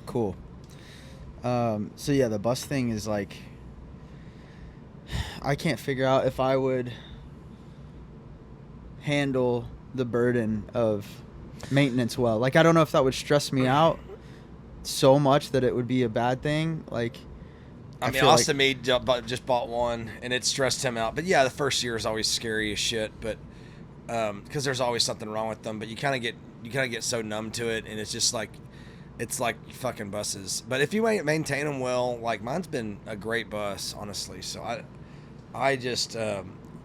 Cool. So yeah, the bus thing is like, I can't figure out if I would handle the burden of maintenance well. Like, I don't know if that would stress me out so much that it would be a bad thing. Like, I mean, Austin Meade just bought one, and it stressed him out. But yeah, the first year is always scary as shit. But because there's always something wrong with them. But you kind of get so numb to it, and it's just like it's like fucking buses. But if you maintain them well, like mine's been a great bus, honestly. So I just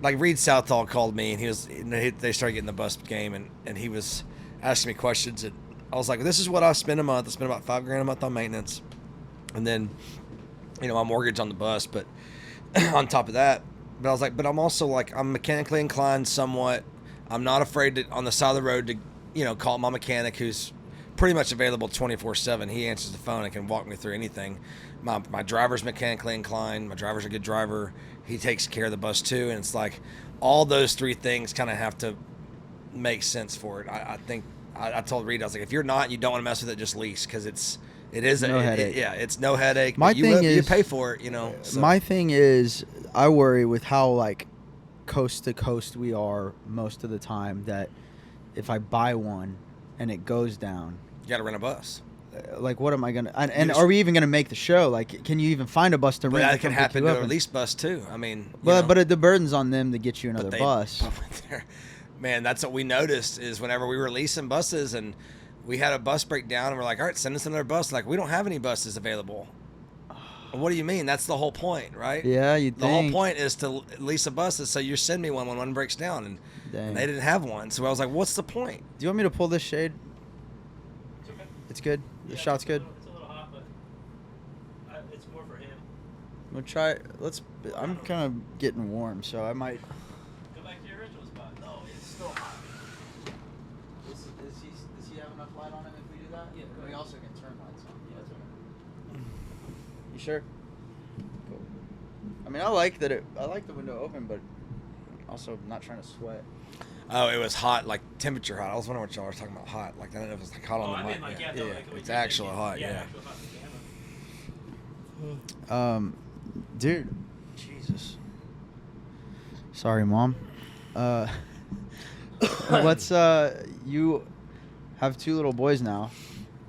like Reed Southall called me, and they started getting the bus game, and he was asking me questions, and I was like, this is what I spend a month. I spend about $5,000 a month on maintenance, and then my mortgage on the bus, but on top of that. But I was like, but I'm also like, I'm mechanically inclined somewhat. I'm not afraid to, on the side of the road, to, call my mechanic, who's pretty much available 24/7. He answers the phone and can walk me through anything. My driver's mechanically inclined. My driver's a good driver. He takes care of the bus too. And it's like all those three things kind of have to make sense for it. I think I told Reed, I was like, if you're not, and you don't want to mess with it, just lease, because it is no headache. It's no headache. My thing is, you pay for it, So. My thing is, I worry with how like coast to coast we are most of the time, that if I buy one and it goes down, you got to rent a bus. Like, what am I gonna? And are we even gonna make the show? Like, can you even find a bus to rent? That can happen to a lease bus too. I mean, but the burden's on them to get you another bus. Man, that's what we noticed is whenever we were leasing buses and we had a bus breakdown, and we're like, all right, send us another bus. Like, we don't have any buses available. What do you mean? That's the whole point, right? Yeah, the whole point is to lease a bus, so you send me one when one breaks down, and they didn't have one. So I was like, what's the point? Do you want me to pull this shade? It's okay. It's good? The shot's good? It's a little hot, but it's more for him. We'll try. I'm kind of getting warm, so I might. Go back to your original spot. No, it's still hot. Does he have enough light on him if we do that? Yeah. We also can turn lights on. Yeah, that's okay. You sure? Cool. I mean, I like the window open, but also not trying to sweat. Oh, it was hot, like temperature hot. I was wondering what y'all were talking about hot. Like, I don't know if it was like hot on the mic. Like, yeah, it's actually hot. Yeah. Dude, Jesus. Sorry, Mom. You have 2 little boys now.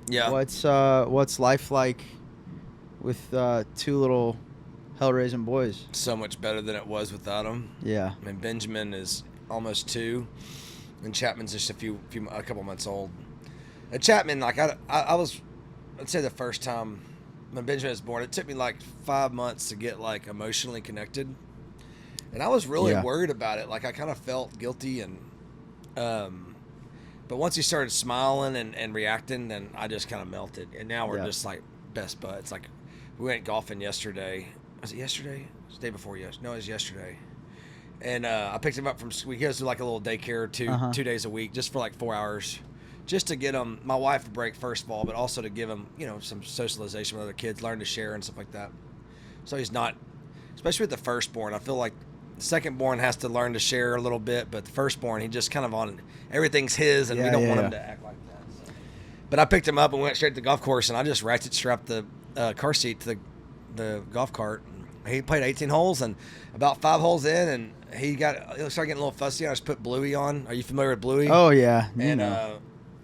Yeah. What's life like with 2 little hell-raising boys? So much better than it was without them. Yeah. I mean, Benjamin is almost 2, and Chapman's just a couple months old. And Chapman, like I'd say the first time when Benjamin was born, it took me like 5 months to get like emotionally connected, and I was really worried about it. Like, I kind of felt guilty, and but once he started smiling and reacting, then I just kind of melted, and now we're just like best buds. Like, we went golfing yesterday. Was it yesterday? It was the day before yesterday. No, it was yesterday. And I picked him up from school. He goes to like a little daycare 2 days a week, just for like 4 hours, just to get him, my wife, a break first of all, but also to give him, some socialization with other kids, learn to share and stuff like that. So he's not, especially with the firstborn, I feel like the secondborn has to learn to share a little bit, but the firstborn, he just kind of on, everything's his, and we don't want him to act like that. So. But I picked him up and went straight to the golf course, and I just ratchet strapped the car seat to the golf cart. He played 18 holes, and about 5 holes in, and he started getting a little fussy. I just put Bluey on. Are you familiar with Bluey? Oh yeah, and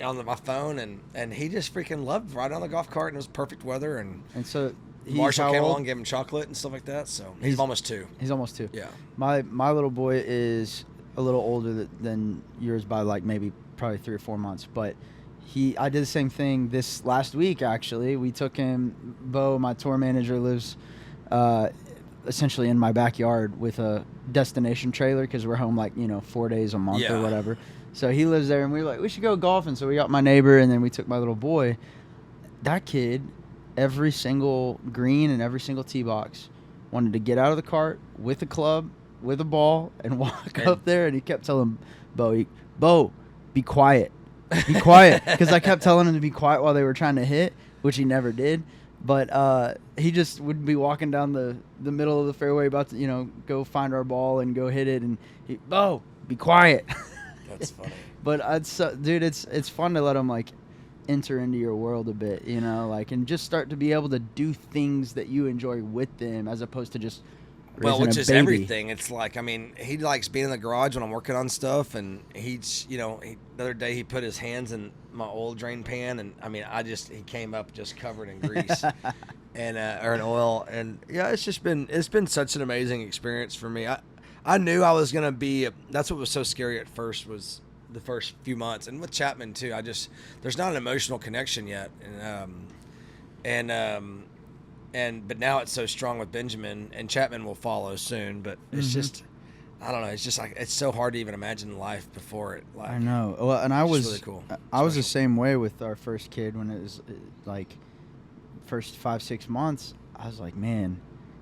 on my phone, and he just freaking loved riding on the golf cart, and it was perfect weather, and so Marshall came along, gave him chocolate and stuff like that. So he's almost 2. He's almost 2. Yeah. My little boy is a little older than yours by like probably 3 or 4 months, but I did the same thing this last week. Actually, we took him. Bo, my tour manager, lives essentially in my backyard with a destination trailer, because we're home like 4 days a month or whatever. So he lives there, and we were like, we should go golfing. So we got my neighbor, and then we took my little boy. That kid, every single green and every single tee box, wanted to get out of the cart with a club, with a ball, and walk up there. And he kept telling Bo, be quiet. Be quiet. Because I kept telling him to be quiet while they were trying to hit, which he never did. But he just would be walking down the middle of the fairway about to, go find our ball and go hit it. And Bo, be quiet. That's funny. But dude, it's fun to let him, like, enter into your world a bit, you know, like, and just start to be able to do things that you enjoy with them as opposed to just raising which a is baby. everything. It's like, I mean, he likes being in the garage when I'm working on stuff, and he's, you know, the other day he put his hands in my oil drain pan, and I mean, he came up just covered in grease and or in oil, and yeah, it's been such an amazing experience for me. I knew I was gonna be. That's what was so scary at first, was the first few months, and with Chapman too. There's not an emotional connection yet, but now it's so strong with Benjamin, and Chapman will follow soon. But it's just, I don't know. It's just like, it's so hard to even imagine life before it. Like, I know. Well, and I was really cool. I was the same way with our first kid when it was like first 5-6 months. I was like, man,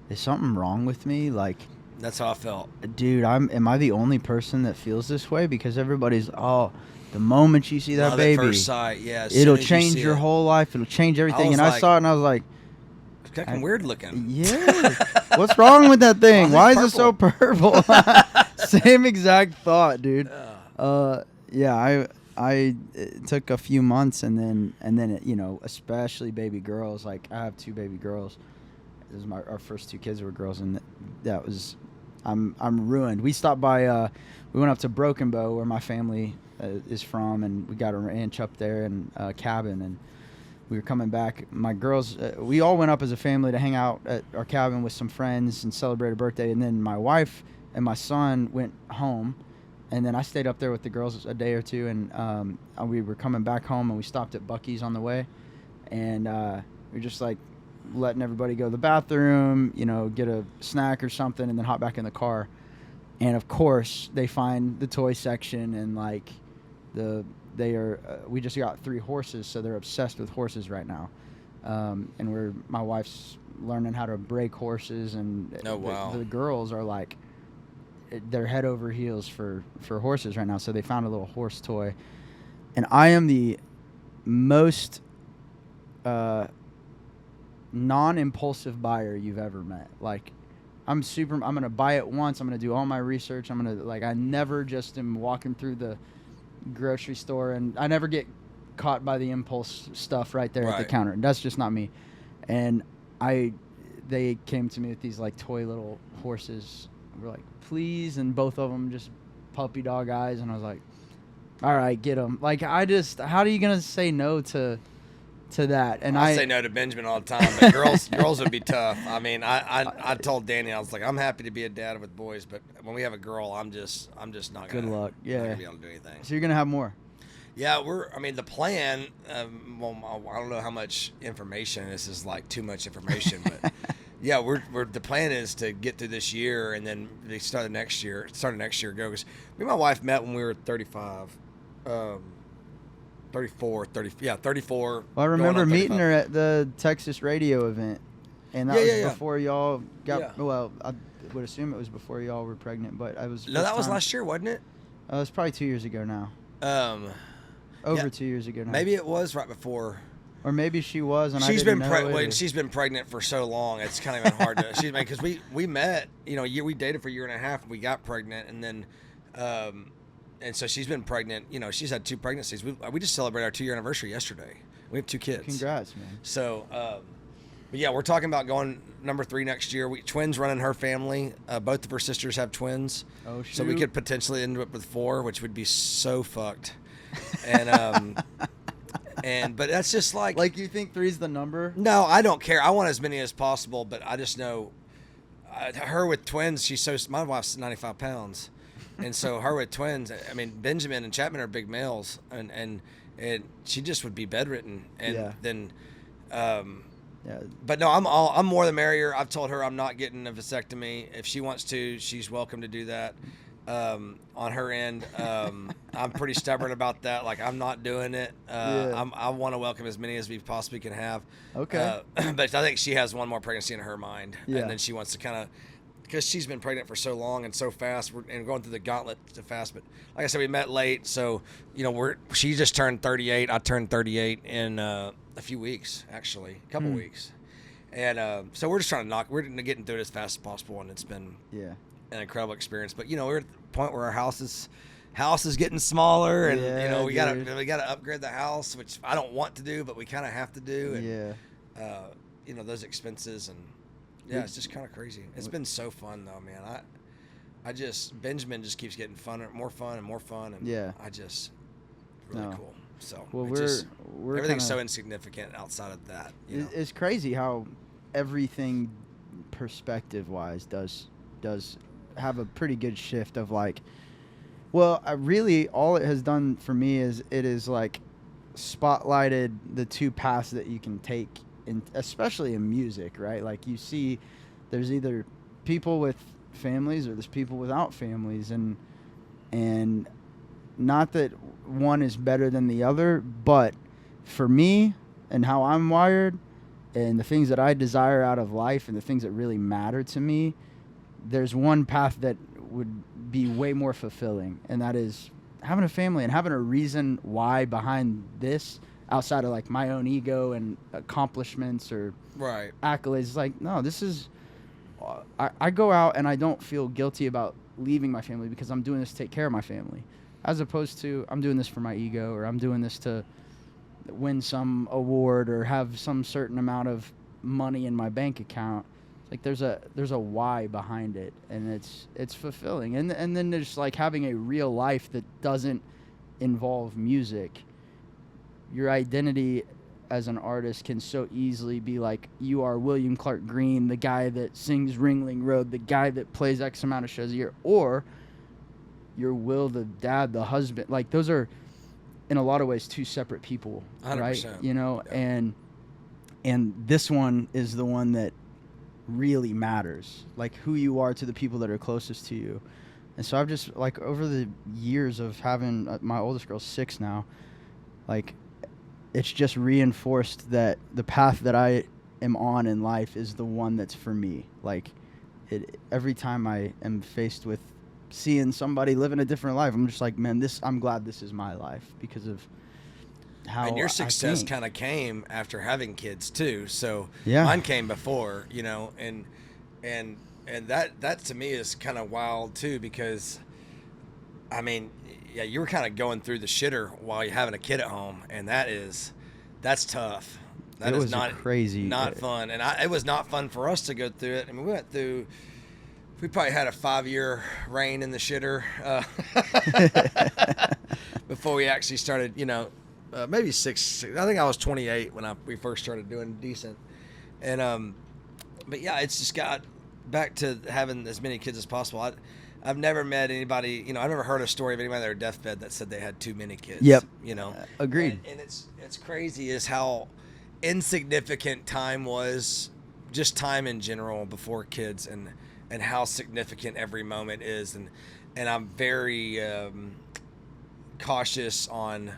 is something wrong with me? Like, that's how I felt. Dude, am I the only person that feels this way? Because everybody's, the moment you see that Love baby, at first sight, yeah, it'll change your whole life. It'll change everything. And I saw it and I was like, it's kind of weird looking. Yeah. What's wrong with that thing? Why is it so purple? Same exact thought, dude. Yeah, it took a few months, and then it, you know, especially baby girls. Like, I have 2 baby girls. This is our first 2 kids were girls, and that was, I'm ruined. We stopped by, we went up to Broken Bow, where my family is from, and we got a ranch up there and a cabin, and we were coming back. My girls, we all went up as a family to hang out at our cabin with some friends and celebrate a birthday, and then my wife and my son went home, and then I stayed up there with the girls a day or two, and we were coming back home, and we stopped at Buc-ee's on the way, and we were just like letting everybody go to the bathroom, you know, get a snack or something, and then hop back in the car. And of course they find the toy section, and like we just got 3 horses, so they're obsessed with horses right now. And my wife's learning how to break horses, and the girls are like, they're head over heels for horses right now. So they found a little horse toy, and I am the most non-impulsive buyer you've ever met. Like, I'm gonna buy it once. I'm gonna do all my research. I never just am walking through the grocery store, and I never get caught by the impulse stuff right there at the counter. That's just not me. And they came to me with these like toy little horses. We're like, please, and both of them just puppy dog eyes, and I was like, all right, get them. Like, how are you gonna say no to that? And I say no to Benjamin all the time, but girls would be tough. I mean, I told Danny, I was like, I'm happy to be a dad with boys, but when we have a girl, I'm just not good luck. Yeah, not gonna be able to do anything. So you're gonna have more? Yeah, the plan. Well, I don't know how much information. This is like too much information, but yeah, the plan is to get through this year, and then they start next year. Go, because me and my wife met when we were 35. 34. Well, I remember meeting her at the Texas radio event, and that was before y'all got. Yeah. Well, I would assume it was before y'all were pregnant, but I was. No, that was last year, wasn't it? It was probably 2 years ago now. Over 2 years ago now. Maybe it was right before. Or maybe she was, and she's been she's been pregnant for so long. It's kind of been hard to. Because we met, we dated for a year and a half, and we got pregnant, and then. And so she's been pregnant. She's had 2 pregnancies. We just celebrated our 2-year anniversary yesterday. We have 2 kids. Congrats, man. So, but yeah, we're talking about going number 3 next year. Twins run in her family. Both of her sisters have twins. Oh, shoot. So we could potentially end up with 4, which would be so fucked. And but that's just like. Like, you think 3's the number? No, I don't care. I want as many as possible, but I just know her with twins. My wife's 95 pounds. And so her with twins, I mean, Benjamin and Chapman are big males, and she just would be bedridden. And then, but no, I'm more the merrier. I've told her I'm not getting a vasectomy. If she wants to, she's welcome to do that. On her end, I'm pretty stubborn about that. Like, I'm not doing it. I want to welcome as many as we possibly can have. Okay. But I think she has one more pregnancy in her mind, and then she wants to kind of. Because she's been pregnant for so long and so fast, and going through the gauntlet so fast. But like I said, we met late, so she just turned 38. I turned 38 in a few weeks, actually, a couple weeks, and so we're just trying to we're getting through it as fast as possible, and it's been an incredible experience. But we're at the point where our house house is getting smaller, and Yeah, you know we dude. gotta upgrade the house, which I don't want to do, but we kind of have to do. And, Yeah. you know, those expenses, and yeah, it's just kind of crazy. It's been so fun though, man. I just Benjamin just keeps getting funner, more fun, and more fun, and Yeah. I just really cool. So Well, we're everything's kinda, so insignificant outside of that. You know? it's crazy how everything perspective wise does have a pretty good shift of like, well, I really all it has done for me is it is like spotlighted the two paths that you can take in, especially in music, right? Like you see there's either people with families or there's people without families, and not that one is better than the other, but for me and how I'm wired and the things that I desire out of life and the things that really matter to me, there's one path that would be way more fulfilling, and that is having a family and having a reason why behind this outside of like my own ego and accomplishments or Right. accolades. Like, no, this is I go out and I don't feel guilty about leaving my family because I'm doing this to take care of my family, as opposed to I'm doing this for my ego, or I'm doing this to win some award or have some certain amount of money in my bank account. Like there's a why behind it, and it's fulfilling. And then there's like having a real life that doesn't involve music. Your identity as an artist can so easily be like, you are William Clark Green, the guy that sings Ringling Road, the guy that plays X amount of shows a year, or you're Will, the dad, the husband. Like those are in a lot of ways two separate people, 100%. right? You know, Yeah. and this one is the one that really matters, like who you are to the people that are closest to you. And so I've just like over the years of having my oldest girl's 6 now, like it's just reinforced that the path that I am on in life is the one that's for me. Like every time I am faced with seeing somebody living a different life, I'm just like, man, I'm glad this is my life because of how. And your I success think. kind of came after having kids too. So Yeah. mine came before, you know, and that to me is kind of wild too, because I mean, yeah, you were kind of going through the shitter while you're having a kid at home, and that's tough. That It is was not crazy. not fun, and it was not fun for us to go through it. I mean, we probably had a 5-year reign in the shitter before we actually started, you know, maybe 6. I think I was 28 when we first started doing decent, and but yeah, it's just got back to having as many kids as possible. I've never met anybody, you know, I've never heard a story of anybody on their deathbed that said they had too many kids. Yep. You know, Agreed. And it's crazy is how insignificant time was, just time in general before kids, and how significant every moment is, and I'm very cautious on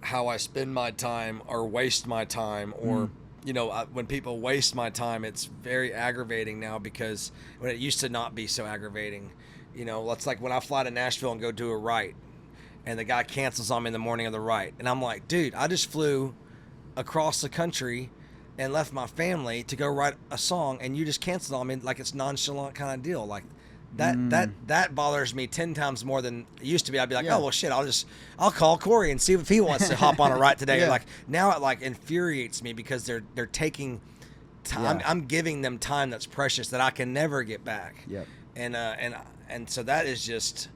how I spend my time or waste my time, or you know, when people waste my time, it's very aggravating now, because when it used to not be so aggravating. You know, it's like when I fly to Nashville and go do a write, and the guy cancels on me in the morning of the write, and I'm like, dude, I just flew across the country and left my family to go write a song, and you just canceled on me like it's nonchalant kind of deal. Like that bothers me 10 times more than it used to be. I'd be like, Yeah. oh well, shit, I'll call Corey and see if he wants to hop on a write today. Yeah. Like now it like infuriates me because they're taking time. Yeah. I'm giving them time that's precious that I can never get back. Yep. And so that is just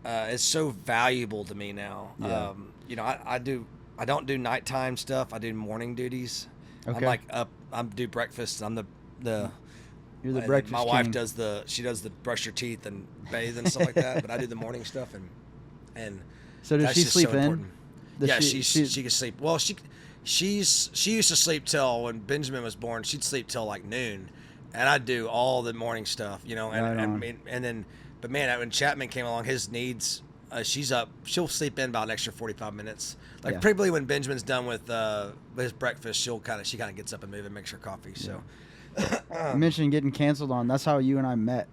it's so valuable to me now. Yeah. You know, I don't do nighttime stuff. I do morning duties. Okay. I'm like up. I do breakfast. I'm the You're the and breakfast my wife king. does the brush your teeth and bathe and stuff like that. But I do the morning stuff, and So does that's she just sleep so in? important. Does Yeah, she she can sleep. Well, she used to sleep till when Benjamin was born. She'd sleep till like noon, and I'd do all the morning stuff, you know. Right on. And then, but man, when Chapman came along, his needs. She's up. She'll sleep in about an extra 45 minutes. Like Yeah. probably when Benjamin's done with his breakfast, she kind of gets up and move and makes her coffee. So. You mentioned getting canceled on. That's how you and I met.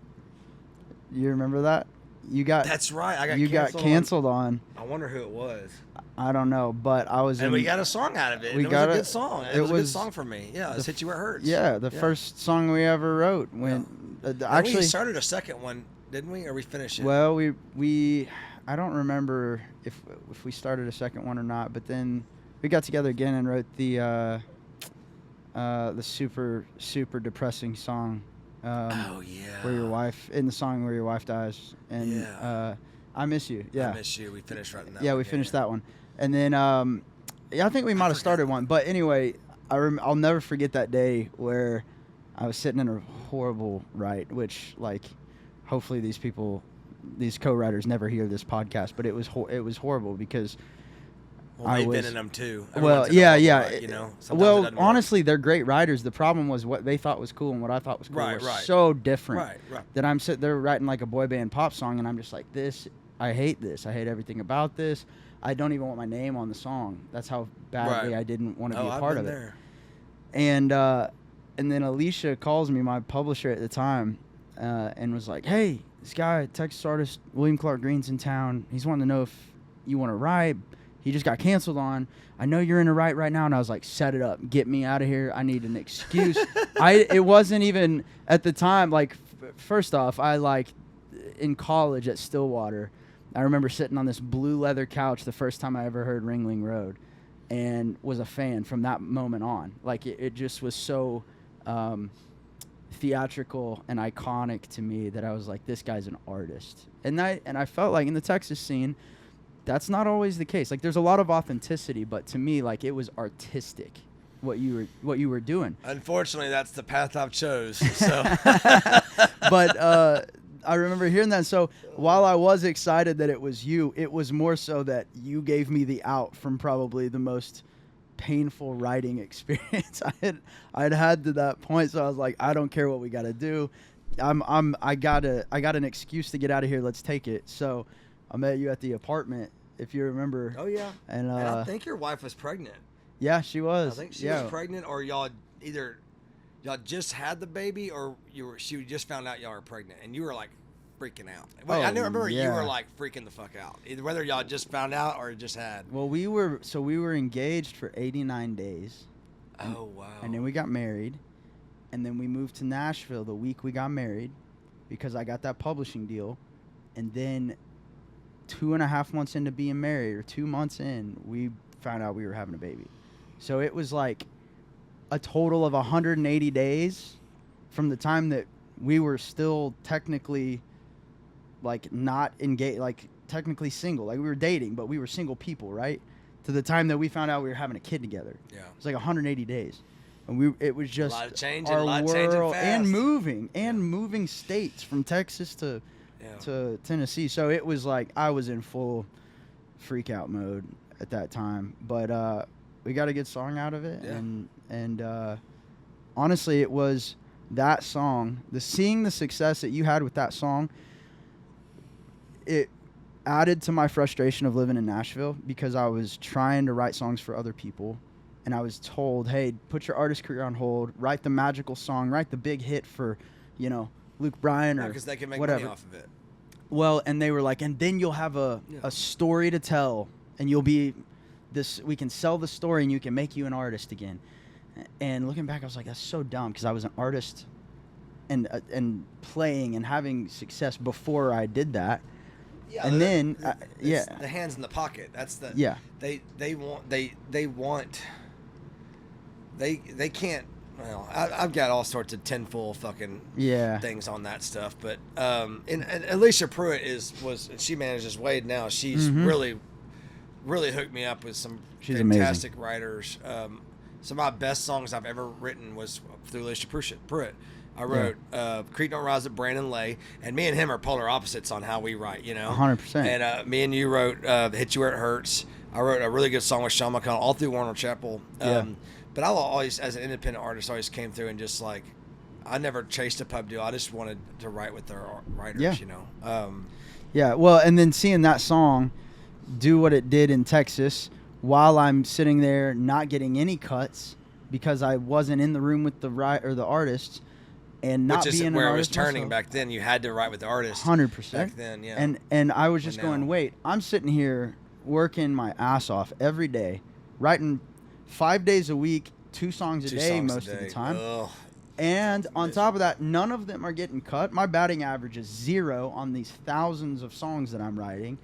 You remember that? That's right. I got you got canceled on. I wonder who it was. I don't know, but I was. And we got a song out of it. We It got was a it. good song. It It was a good was song for me. Yeah, it's Hit You Where It Hurts. Yeah, the first song we ever wrote. When And actually we started a second one, didn't we? Or we finished it? Well, I I don't remember if we started a second one or not, but then we got together again and wrote the super super depressing song. Oh yeah. Where your wife in the song where your wife dies, and I Miss You. Yeah. I Miss You. We finished writing that. Yeah, we finished that one, and then I think we might have started one, but anyway, I'll never forget that day where I was sitting in a horrible write, which like hopefully these co-writers never hear this podcast, but it was horrible because. Well, they've been in them too. Well, yeah. Right, you know. Well, honestly, they're great writers. The problem was what they thought was cool and what I thought was cool were so different. Right. That I'm sitting there writing like a boy band pop song, and I'm just like, I hate this. I hate everything about this. I don't even want my name on the song. That's how badly I didn't want to be a part of it. And then Alicia calls me, my publisher at the time, and was like, "Hey, this guy, Texas artist William Clark Green's in town. He's wanting to know if you want to write. He just got canceled on. I know you're in a write right now." And I was like, "Set it up. Get me out of here. I need an excuse." It wasn't even at the time, like, first off, in college at Stillwater, I remember sitting on this blue leather couch the first time I ever heard Ringling Road and was a fan from that moment on. Like, it just was so theatrical and iconic to me that I was like, this guy's an artist. And I felt like in the Texas scene, that's not always the case. Like, there's a lot of authenticity, but to me, like, it was artistic what you were doing. Unfortunately, that's the path I've chose. So, but I remember hearing that. So while I was excited that it was you, it was more so that you gave me the out from probably the most painful writing experience I'd had to that point. So I was like, I don't care what we got to do. I got an excuse to get out of here. Let's take it. So I met you at the apartment, if you remember. Oh yeah. And I think your wife was pregnant. Yeah, she was. I think she was pregnant, or y'all just had the baby, or she just found out y'all were pregnant, and you were like freaking out. I remember you were like freaking the fuck out. Either whether y'all just found out or just had. Well, we were engaged for 89 days. Oh wow. And then we got married, and then we moved to Nashville the week we got married, because I got that publishing deal, and then 2.5 months into being married, or 2 months in, we found out we were having a baby. So it was like a total of 180 days from the time that we were still technically like not engaged, like technically single, like we were dating, but we were single people, right? To the time that we found out we were having a kid together. Yeah. It was like 180 days. And it was just a lot of changing, our a lot world, changing fast. and moving states from Texas to Tennessee. So it was like I was in full freak out mode at that time. But we got a good song out of it. Yeah. And honestly, it was that song, seeing the success that you had with that song, it added to my frustration of living in Nashville, because I was trying to write songs for other people, and I was told, hey, put your artist career on hold, write the magical song, write the big hit for, Luke Bryan or because they can make whatever. money off of it. Well, and they were like, and then you'll have a story to tell, and you'll be we can sell the story, and you can make you an artist again. And looking back, I was like, that's so dumb, because I was an artist and playing and having success before I did that. Yeah, and then the hands in the pocket. That's the they can't. Well, I've got all sorts of tinfoil fucking things on that stuff, but and Alicia Pruitt she manages Wade now. She's really hooked me up with some fantastic writers. Some of my best songs I've ever written was through Alicia Pruitt. I wrote Creek Don't Rise at Brandon Lay, and me and him are polar opposites on how we write, 100%. And me and you wrote Hit You Where It Hurts. I wrote a really good song with Sean McConnell all through Warner Chapel. But I always, as an independent artist, always came through and just like, I never chased a pub deal. I just wanted to write with their writers, Well, and then seeing that song do what it did in Texas while I'm sitting there not getting any cuts because I wasn't in the room with the artists. And not Which is being where an it was artist turning myself. back then. You had to write with the artist. 100%. Back then, yeah. And I was just going, wait, I'm sitting here working my ass off every day, writing 5 days a week, 2 songs a day most of the time. Ugh. And on top of that, none of them are getting cut. My batting average is 0 on these thousands of songs that I'm writing.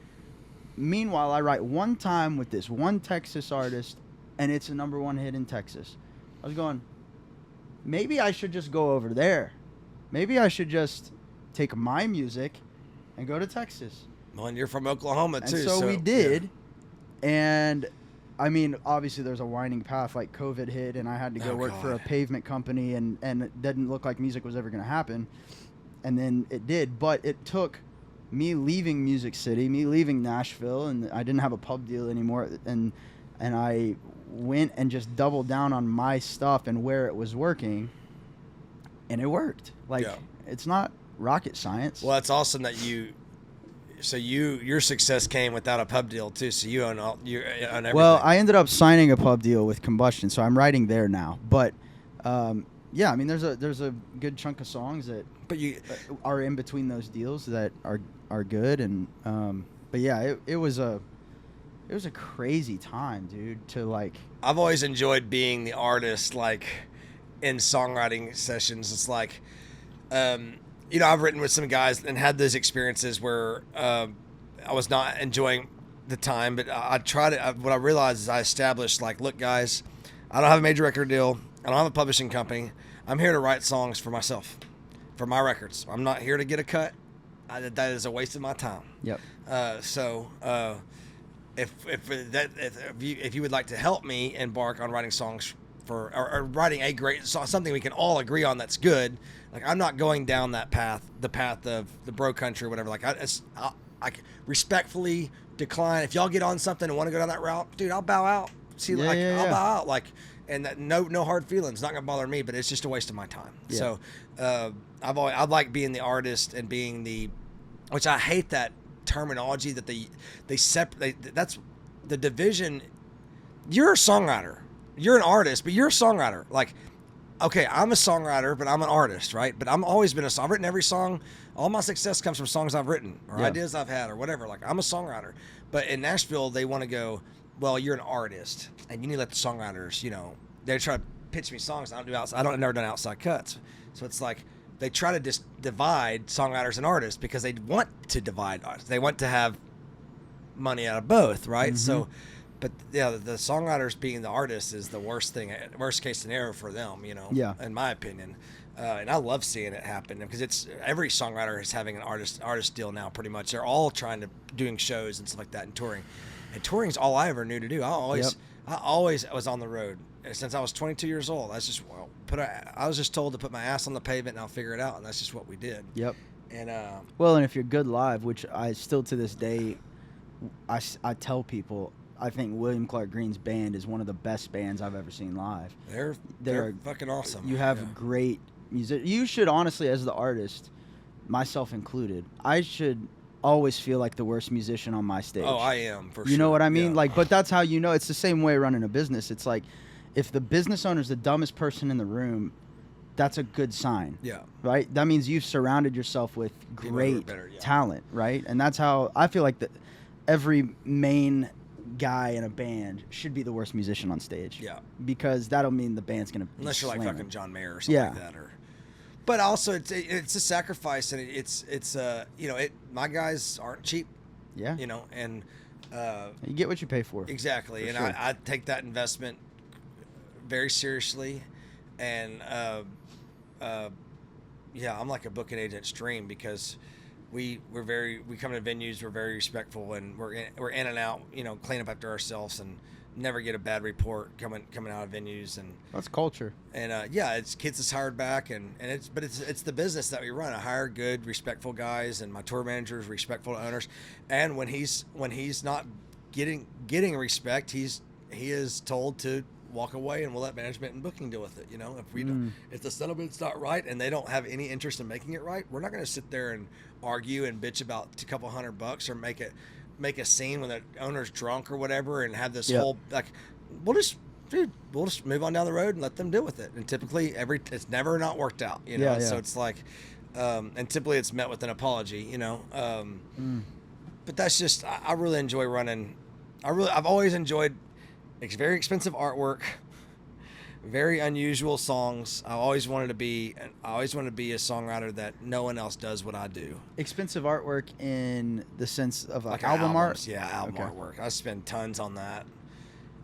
Meanwhile, I write one time with this one Texas artist, and it's a #1 hit in Texas. I was going, maybe I should just go over there. Maybe I should just take my music and go to Texas. Well, and you're from Oklahoma, too. And so we did. Yeah. And, I mean, obviously there's a winding path. Like, COVID hit, and I had to go work for a pavement company, and it didn't look like music was ever going to happen. And then it did. But it took me leaving Music City, me leaving Nashville, and I didn't have a pub deal anymore. And I went and just doubled down on my stuff and where it was working. And it worked. Like, it's not rocket science. Well, it's awesome that your success came without a pub deal too. So you own everything. Well, I ended up signing a pub deal with Combustion, so I'm writing there now. But yeah, I mean, there's a good chunk of songs that are in between those deals that are good, and but yeah, it was a crazy time, dude. To like, I've always enjoyed being the artist, like in songwriting sessions. It's like, you know, I've written with some guys and had those experiences where I was not enjoying the time, but I tried it. What I realized is I established, like, look, guys, I don't have a major record deal. I don't have a publishing company. I'm here to write songs for myself, for my records. I'm not here to get a cut. That is a waste of my time. Yep. So if you would like to help me embark on writing songs or writing a great song, something we can all agree on that's good. Like, I'm not going down that path, the path of the bro country or whatever. Like, I respectfully decline. If y'all get on something and want to go down that route, dude, I'll bow out. See, I'll bow out. Like, and that no hard feelings, not gonna bother me. But it's just a waste of my time. Yeah. So I like being the artist and being the, which I hate that terminology that they separate. That's the division. You're a songwriter. You're an artist, but you're a songwriter. Like, okay, I'm a songwriter, but I'm an artist, right? But I've always been I've written every song. All my success comes from songs I've written or ideas I've had or whatever. Like, I'm a songwriter. But in Nashville, they want to go, well, you're an artist, and you need to let the songwriters, you know, they try to pitch me songs. I've never done outside cuts. So it's like they try to just divide songwriters and artists because they want to divide artists. They want to have money out of both, right? Mm-hmm. So, but yeah, the songwriters being the artist is the worst case scenario for them, you know, in my opinion. And I love seeing it happen because it's every songwriter is having an artist deal now. Pretty much, they're all doing shows and stuff like that and touring. And touring's all I ever knew to do. I always was on the road since I was 22 years old. I was just told to put my ass on the pavement and I'll figure it out, and that's just what we did. Yep. And and if you're good live, which I still to this day, I tell people, I think William Clark Green's band is one of the best bands I've ever seen live. They're fucking awesome. You have great music. You should honestly, as the artist, myself included, I should always feel like the worst musician on my stage. Oh, I am, for sure. You know what I mean? Yeah. Like, but that's how you know. It's the same way running a business. It's like, if the business owner's the dumbest person in the room, that's a good sign. Yeah. Right? That means you've surrounded yourself with great talent, right? And that's how I feel like every main guy in a band should be the worst musician on stage. Yeah. Because that'll mean the band's going to be unless you're slamming. Like fucking John Mayer or something like that. But also it's a sacrifice, and it's you know, my guys aren't cheap. Yeah. You know, and you get what you pay for. Exactly. For and sure. I take that investment very seriously, and I'm like a booking agent's dream because we come to venues, we're very respectful, and we're in and out, you know, clean up after ourselves and never get a bad report coming out of venues. And that's culture. And it's keeps us hired back, and it's the business that we run. I hire good, respectful guys, and my tour manager is respectful to owners. And when he's not getting respect, he is told to walk away, and we'll let management and booking deal with it. You know, if the settlement's not right and they don't have any interest in making it right, we're not going to sit there and argue and bitch about a couple $100 or make a scene when the owner's drunk or whatever and have this whole, like, we'll just move on down the road and let them deal with it. And typically it's never not worked out, you know. So it's like and typically it's met with an apology, you know. But that's just, I really enjoy running. I've always enjoyed very expensive artwork, very unusual songs. I always wanted to be a songwriter that no one else does what I do. Expensive artwork in the sense of like album albums, art. Yeah, album Okay. artwork. I spend tons on that,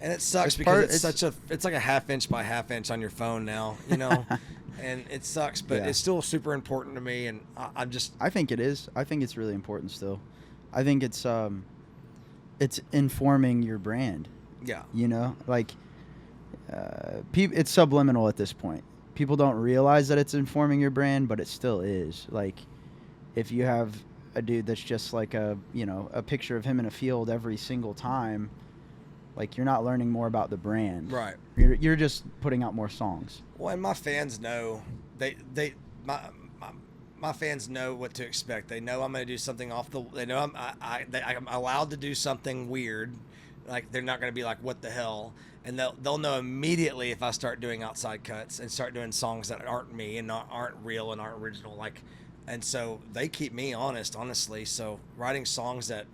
and it sucks It's because part- it's like a half inch by half inch on your phone now, you know, and it sucks, but Yeah. it's still super important to me, and I think it is. I think it's really important still. I think it's informing your brand. yeah. You know, like it's subliminal at this point. People don't realize that it's informing your brand, but it still is. Like, if you have a dude that's just like a picture of him in a field every single time, like, you're not learning more about the brand. Right. You're just putting out more songs. Well, and my fans know my fans know what to expect. They know I'm going to do something they know I'm allowed to do something weird. Like, they're not going to be like, what the hell? And they'll know immediately if I start doing outside cuts and start doing songs that aren't me and aren't real and aren't original. Like, and so they keep me honestly. So writing songs that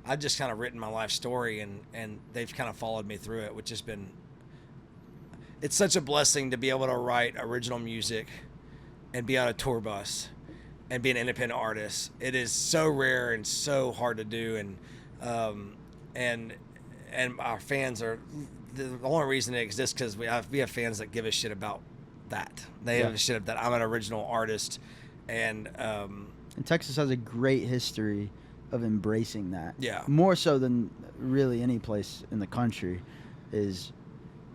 I've just kind of written my life story, and they've kind of followed me through it, which has been, it's such a blessing to be able to write original music and be on a tour bus and be an independent artist. It is so rare and so hard to do, and our fans are the only reason it exists because we have fans that give a shit about that. They have a shit that I'm an original artist, and Texas has a great history of embracing that. Yeah. More so than really any place in the country, is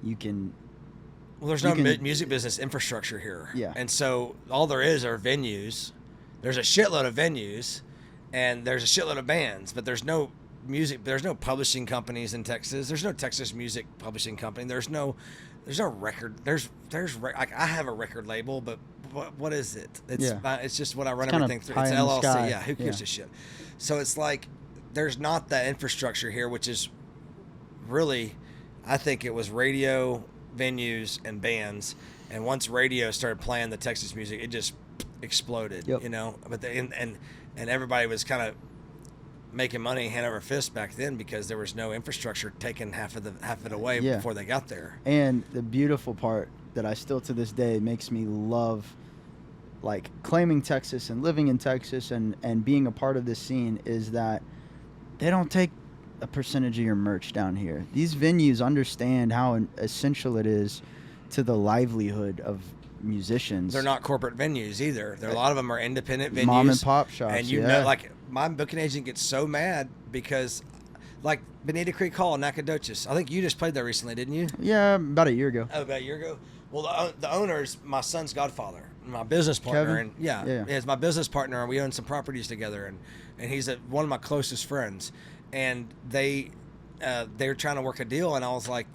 you can. Well, there's no music business infrastructure here. Yeah. And so all there is are venues. There's a shitload of venues, and there's a shitload of bands, but there's no publishing companies in Texas. There's no Texas music publishing company. There's no record. Like, I have a record label, but what is it? It's just what I run everything through. It's LLC. Yeah. Who gives a shit? So it's like, there's not that infrastructure here, which is really, I think it was radio, venues, and bands. And once radio started playing the Texas music, it just exploded, you know. But and everybody was kind of making money hand over fist back then because there was no infrastructure taking half of it away before they got there. And the beautiful part that I still to this day makes me love, like, claiming Texas and living in Texas and being a part of this scene, is that they don't take a percentage of your merch down here. These venues understand how essential it is to the livelihood of musicians. They're not corporate venues either. A lot of them are independent venues. Mom and pop shops. And you know, like, my booking agent gets so mad because, like, Bonita Creek Hall in Nacogdoches. I think you just played there recently, didn't you? Yeah, about a year ago. Oh, about a year ago? Well, the owner's my son's godfather, my business partner. Kevin? And he's my business partner, and we own some properties together, and he's one of my closest friends. And they're trying to work a deal, and I was like,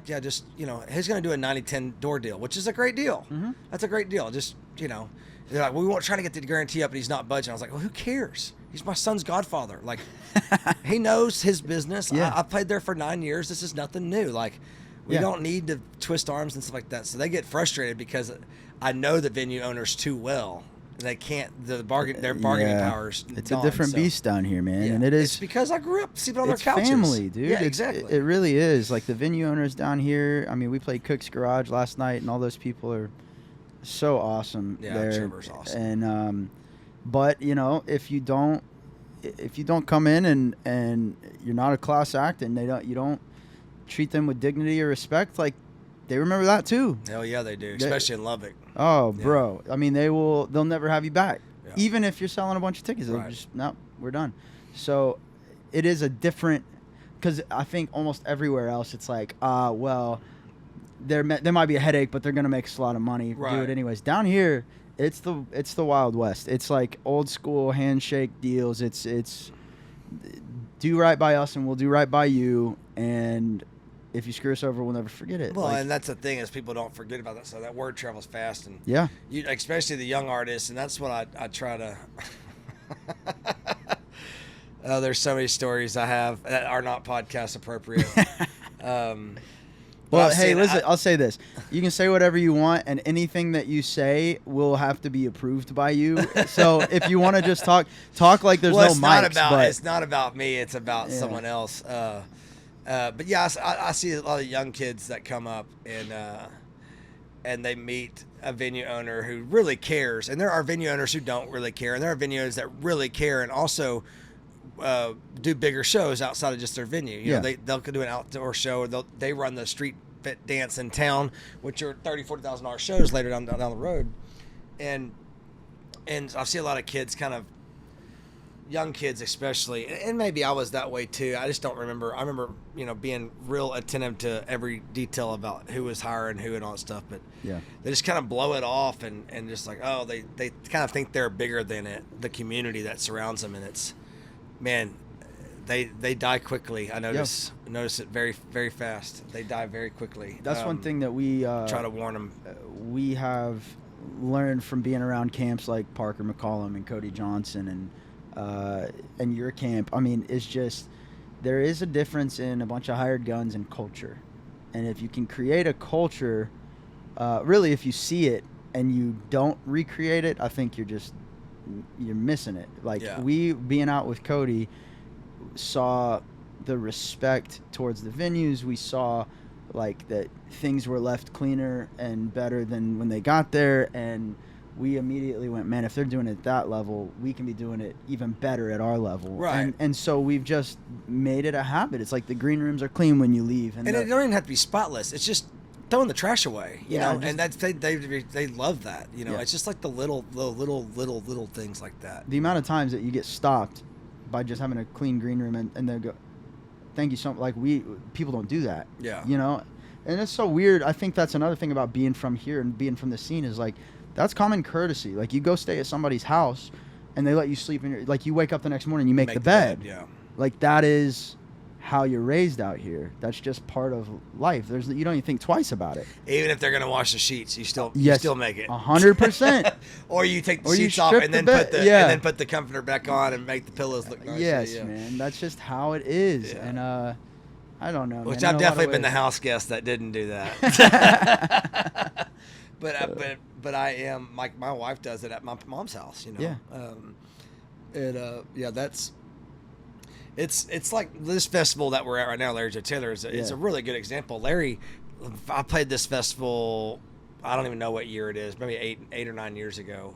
yeah, just, you know, he's going to do a 90-10 door deal, which is a great deal. Mm-hmm. That's a great deal. Just, you know, they're like, we won't try to get the guarantee up, but he's not budging. I was like, well, who cares? He's my son's godfather. Like, he knows his business. Yeah. I played there for 9 years. This is nothing new. Like, we don't need to twist arms and stuff like that. So they get frustrated because I know the venue owners too well. They can't, their bargaining powers. It's a different beast down here, man. Yeah. And it is. It's because I grew up sleeping on their it's couches. Family, dude. Yeah, exactly. It really is. Like, the venue owners down here, I mean, we played Cook's Garage last night, and all those people are so awesome there. Yeah, Trevor's awesome. And, but, you know, if you don't come in and you're not a class act, and you don't treat them with dignity or respect, like, they remember that too. Hell yeah, they do, especially in Lubbock. Oh, bro. I mean, they'll never have you back. Yeah. Even if you're selling a bunch of tickets, they'll just, no, we're done. So it is a different, because I think almost everywhere else it's like, well, there might be a headache, but they're going to make us a lot of money. Right. Do it anyways. Down here, it's the Wild West. It's like old school handshake deals. It's do right by us and we'll do right by you. And if you screw us over, we'll never forget it. Well, and that's the thing is people don't forget about that. So that word travels fast, and especially the young artists, and that's what I try to. There's so many stories I have that are not podcast appropriate. Well, hey, listen, I'll say this. You can say whatever you want, and anything that you say will have to be approved by you. So if you want to just talk like there's no mics. It's not about me. It's about someone else. But yeah, I see a lot of young kids that come up, and and they meet a venue owner who really cares. And there are venue owners who don't really care, and there are venues that really care and also do bigger shows outside of just their venue. You know, they'll do an outdoor show, or they run the street fit dance in town, which are $30,000-$40,000 shows later down the road. And I see a lot of kids, kind of young kids especially, and maybe I was that way too. I just don't remember. I remember, you know, being real attentive to every detail about who was hiring who and all that stuff. But they just kind of blow it off and just like, oh, they kind of think they're bigger than the community that surrounds them, and it's, man, they die quickly. I notice it very, very fast. They die very quickly. That's one thing that we try to warn them. We have learned from being around camps like Parker McCollum and Cody Johnson and your camp. I mean, it's just, there is a difference in a bunch of hired guns and culture. And if you can create a culture, really, if you see it and you don't recreate it, I think you're missing it. Like, we, being out with Cody, saw the respect towards the venues. We saw like that things were left cleaner and better than when they got there, and we immediately went, man, if they're doing it at that level, we can be doing it even better at our level. Right. And so we've just made it a habit. It's like the green rooms are clean when you leave, and it don't even have to be spotless. It's just throwing the trash away, you know, just, and that's they love that, you know. It's just like the little things like that. The amount of times that you get stopped by just having a clean green room, and they go, thank you so much. Like, people don't do that. Yeah. You know, and it's so weird. I think that's another thing about being from here and being from the scene is like, that's common courtesy. Like, you go stay at somebody's house and they let you sleep in like, you wake up the next morning, you make the bed. Yeah. Like, that is how you're raised out here. That's just part of life. You don't even think twice about it. Even if they're going to wash the sheets, you still make it. 100%. Or you take the sheets off and then put the comforter back on and make the pillows look nice. Yes, man. That's just how it is. Yeah. And I don't know. Which, man, I've definitely been the house guest that didn't do that. But I am, my wife does it at my mom's house, you know. Yeah. It's like this festival that we're at right now, Larry J. Taylor, is a really good example. Larry, I played this festival, I don't even know what year it is, maybe eight or 9 years ago.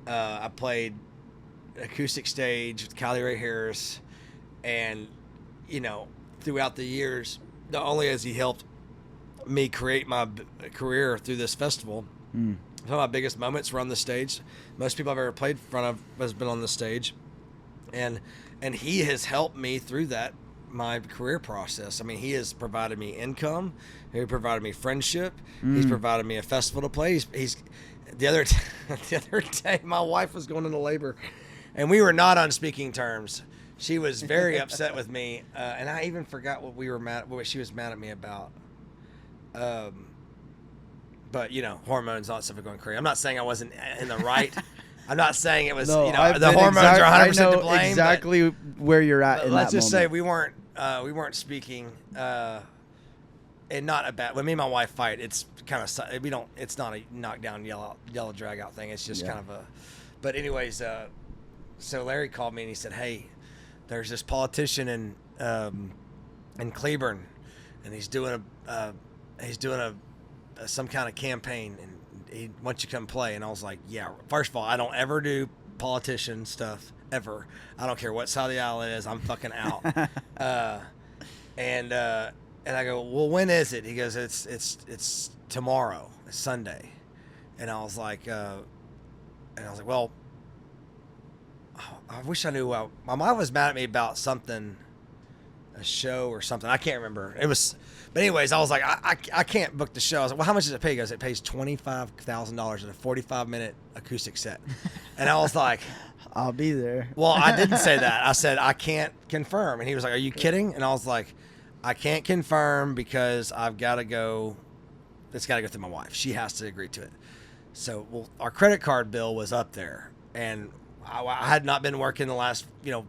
I played acoustic stage with Kylie Ray Harris, and, you know, throughout the years, not only has he helped me create my career through this festival, some of my biggest moments were on the stage. Most people I've ever played in front of has been on the stage, and he has helped me through my career process. I mean, he has provided me income. He provided me friendship. He's provided me a festival to play. He's the other day, my wife was going into labor, and we were not on speaking terms. She was very upset with me, and I even forgot what she was mad at me about. But, you know, hormones, all that stuff are going crazy. I'm not saying I wasn't in the right. I'm not saying it was, the hormones are 100% to blame. Exactly where you're at in that let's just moment. say we weren't speaking, and not a bad. When me and my wife fight, it's kind of, it's not a knockdown, yellow drag out thing. It's just kind of a. But anyways, so Larry called me and he said, "Hey, there's this politician in Cleburne, and he's doing some kind of campaign, and he wants you to come play." And I was like, yeah, first of all, I don't ever do politician stuff, ever. I don't care what side of the aisle it is, I'm fucking out. And I go, well, when is it? He goes, it's tomorrow, it's Sunday. And I was like, well, I wish I knew. My mom was mad at me about something, a show or something. I can't remember. It was, but anyways, I was like, I can't book the show. I was like, well, how much does it pay? He goes, it pays $25,000 at a 45-minute acoustic set. And I was like, I'll be there. Well, I didn't say that. I said, I can't confirm. And he was like, are you kidding? And I was like, I can't confirm because I've got to go. It's got to go through my wife. She has to agree to it. So, well, our credit card bill was up there, and I had not been working the last,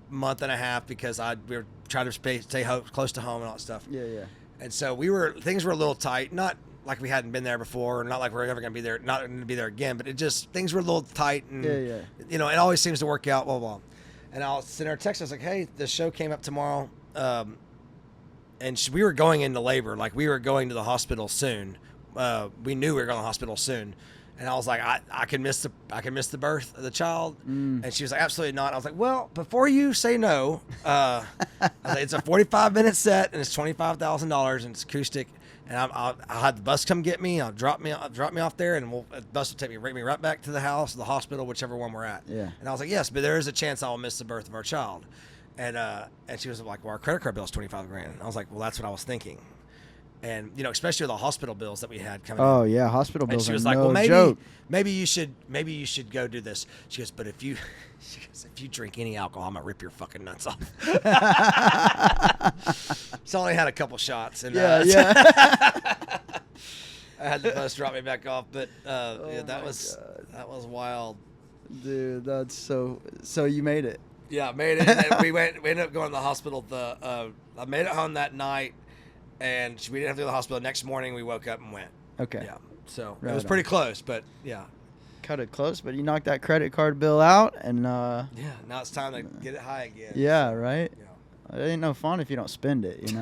month and a half because we were trying to stay close to home and all that stuff. Yeah, yeah. And so things were a little tight, not like we hadn't been there before, or not like we're ever going to be there, not going to be there again, but things were a little tight, and it always seems to work out, blah, blah, blah. And I'll send her a text. I was like, hey, the show came up tomorrow, and we were going into labor, like we were going to the hospital soon. we knew we were going to the hospital soon. And I was like, I can miss the birth of the child. And she was like, absolutely not. I was like, well, before you say no, I was like, it's a 45-minute set and it's $25,000 and it's acoustic. And I'll have the bus come get me. I'll drop me off there, and the bus will bring me right back to the house, the hospital, whichever one we're at. Yeah. And I was like, yes, but there is a chance I'll miss the birth of our child. And she was like, well, our credit card bill is $25,000. And I was like, well, that's what I was thinking. And especially with the hospital bills that we had coming. Oh in. yeah, hospital bills. And she was are like, no well, joke. maybe you should go do this. She goes, but if you drink any alcohol, I'm gonna rip your fucking nuts off. So I only had a couple shots, and Yeah. I had the bus drop me back off, but that was wild. Dude, that's so you made it. Yeah, made it. And then we ended up going to the hospital. I made it home that night, and we didn't have to go to the hospital. Next morning, we woke up and went. Okay. Yeah. So Right it was on. pretty close, but yeah. Cut it close, but you knocked that credit card bill out, and Yeah. Now it's time to get it high again. yeah, right. Yeah. It ain't no fun if you don't spend it,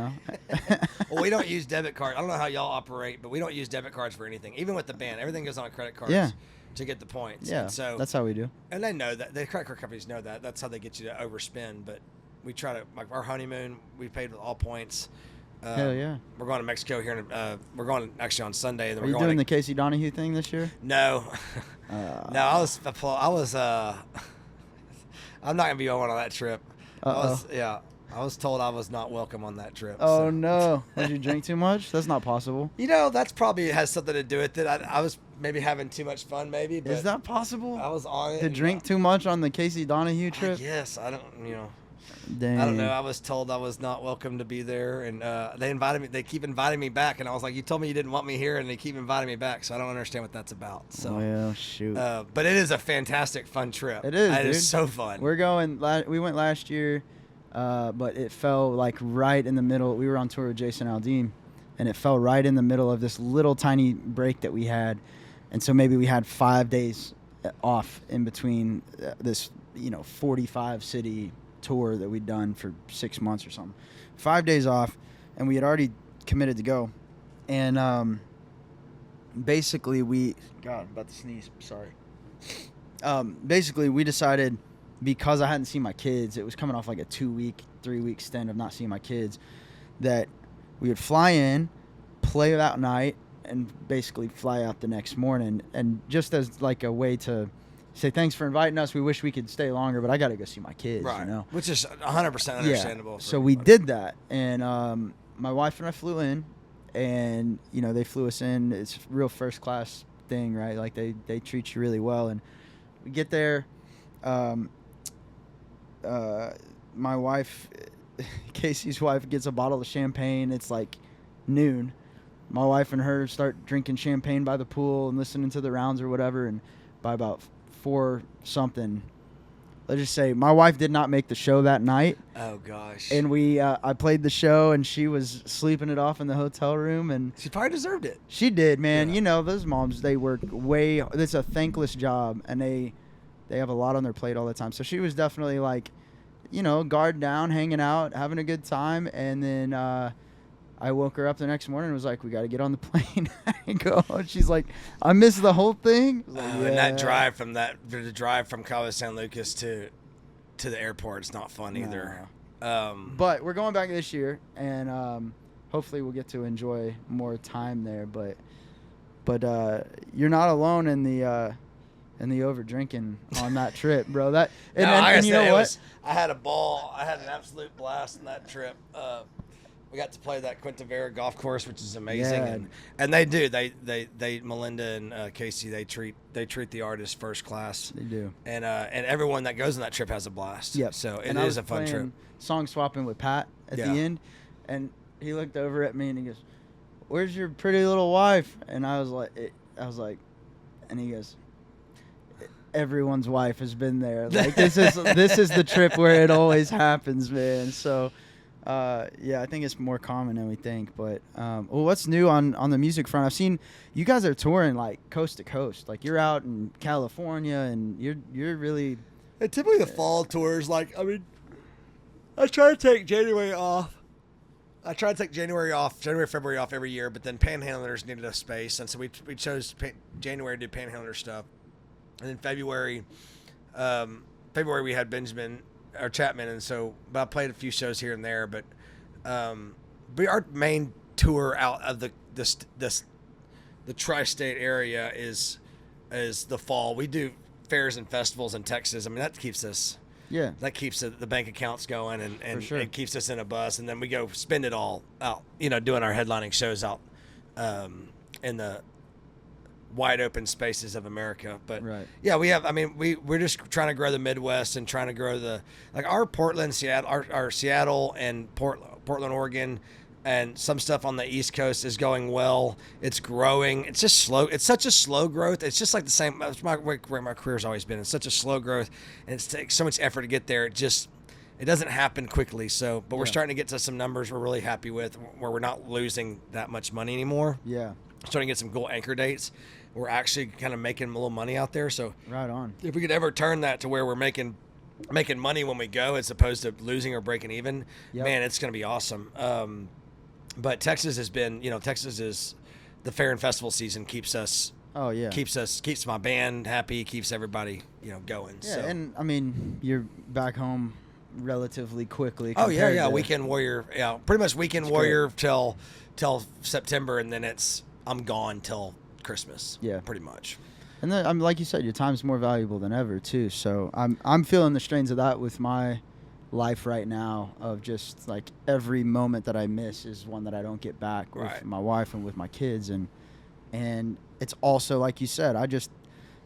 Well, we don't use debit cards. I don't know how y'all operate, but we don't use debit cards for anything. Even with the band, everything goes on credit cards. Yeah. To get the points. Yeah, And so that's how we do. And they know that. The credit card companies know that. That's how they get you to overspend. But we try to, like our honeymoon, we paid with all points. Hell yeah. We're going to Mexico here. We're going actually on Sunday. Then Are we're you going doing to, the Casey Donahue thing this year? No. No, I was I'm not going to be going on that trip. I was told I was not welcome on that trip. Oh so. no! Did you drink too much? That's not possible. That's probably has something to do with it. I was maybe having too much fun, maybe. But Is that possible? I was on it. To drink too much on the Casey Donahue trip? Yes, I don't. Dang. I don't know. I was told I was not welcome to be there, and they invited me. They keep inviting me back, and I was like, "You told me you didn't want me here, and they keep inviting me back." So I don't understand what that's about. So, Well, shoot. but it is a fantastic, fun trip. It is, It dude. is so fun. We're going. We went last year, but it fell like right in the middle. We were on tour with Jason Aldine, and it fell right in the middle of this little tiny break that we had, and so maybe we had 5 days off in between this 45 city tour that we'd done for 6 months or something. 5 days off, and we had already committed to go, and basically God, I'm about to sneeze. Sorry. Basically we decided, because I hadn't seen my kids, it was coming off like a 2-week, 3-week stint of not seeing my kids, that we would fly in, play that night, and basically fly out the next morning. And just as like a way to say thanks for inviting us, we wish we could stay longer, but I got to go see my kids, right. you know? Which is 100% understandable. Yeah. for So we everybody. did that, and my wife and I flew in, and they flew us in. It's a real first class thing, right? Like they treat you really well, and we get there. My wife, Casey's wife, gets a bottle of champagne. It's like noon. My wife and her start drinking champagne by the pool and listening to the rounds or whatever, and by about 4 something, let's just say my wife did not make the show that night. Oh gosh. And I played the show, and she was sleeping it off in the hotel room, and she probably deserved it. she did, man. Yeah. Those moms, they work it's a thankless job, and they have a lot on their plate all the time. So she was definitely like, guard down, hanging out, having a good time. And then I woke her up the next morning and was like, we got to get on the plane and go. And she's like, I missed the whole thing. I was like, And that drive from Cabo San Lucas to the airport is not fun either. But we're going back this year, and hopefully we'll get to enjoy more time there. But you're not alone in the over drinking on that trip, bro. And you know what? I had a ball. I had an absolute blast on that trip. We got to play that Quintavera golf course, which is amazing, Yeah. and they do. They Melinda and Casey, they treat the artists first class. They do. And everyone that goes on that trip has a blast. Yep. So it And I is was a fun trip. playing song swapping with Pat at Yeah. the end, and he looked over at me and he goes, "Where's your pretty little wife?" And I was like, and he goes, "Everyone's wife has been there. Like this is the trip where it always happens, man." So, I think it's more common than we think. But what's new on the music front? I've seen you guys are touring like coast to coast. Like you're out in California, and you're really. And typically the fall tours, I try to take January off. I try to take January, February off every year, but then Panhandlers needed a space, and so we chose January to do Panhandler stuff, and then February we had Benjamin or Chapman, and so but I played a few shows here and there, but our main tour out of the tri-state area is the fall. We do fairs and festivals in Texas. I mean, that keeps us. Yeah. That keeps the bank accounts going and sure. it keeps us in a bus, and then we go spend it all out, doing our headlining shows out in the wide open spaces of America. But right. yeah, we're just trying to grow the Midwest and trying to grow our Portland, Seattle, our Seattle and Portland, Oregon, and some stuff on the East Coast is going well. It's growing. It's just slow. It's such a slow growth. It's just like the same. That's where my career's always been. It's such a slow growth, and it takes so much effort to get there. It doesn't happen quickly. So, but we're starting to get to some numbers we're really happy with, where we're not losing that much money anymore. Yeah. Starting to get some cool anchor dates. We're actually kind of making a little money out there. So, right on. If we could ever turn that to where we're making money when we go, as opposed to losing or breaking even, man, it's going to be awesome. But Texas has been, Texas is the fair and festival season keeps us. Oh yeah. Keeps my band happy, keeps everybody, going. Yeah, so. and I mean, you're back home relatively quickly. Oh yeah. Weekend warrior. Yeah, pretty much weekend warrior till September, and then I'm gone till Christmas. Yeah, pretty much. And then I'm like you said, your time's more valuable than ever too. So I'm feeling the strains of that with my life right now, of just like every moment that I miss is one that I don't get back with my wife and with my kids, and it's also like you said,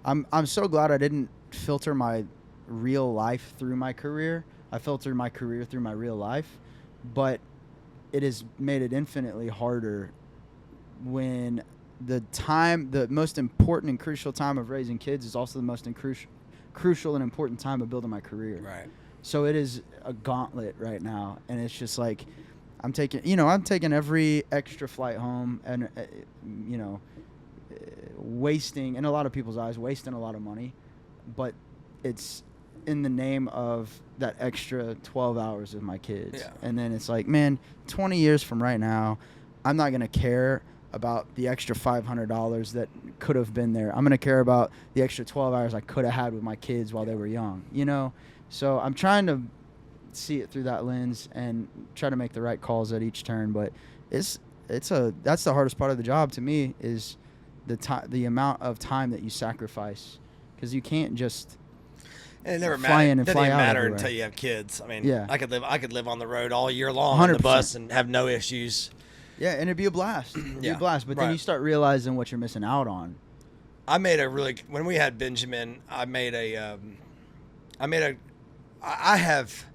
I'm so glad I didn't filter my real life through my career. I filtered my career through my real life, but it has made it infinitely harder when the most important and crucial time of raising kids is also the most crucial and important time of building my career. Right. So it is a gauntlet right now, and it's just like I'm taking every extra flight home, and wasting, in a lot of people's eyes, wasting a lot of money, but it's in the name of that extra 12 hours with my kids. Yeah. And then it's like, man, 20 years from right now, I'm not going to care about the extra $500 that could have been there. I'm going to care about the extra 12 hours I could have had with my kids while they were young, So I'm trying to see it through that lens and try to make the right calls at each turn. But that's the hardest part of the job to me, is the amount of time that you sacrifice, because you can't just and it never fly in and doesn't fly even out matter everywhere. until you have kids. I mean, yeah. I could live on the road all year long on the bus and have no issues. Yeah, and it'd be a blast. But then you start realizing what you're missing out on. When we had Benjamin, I have,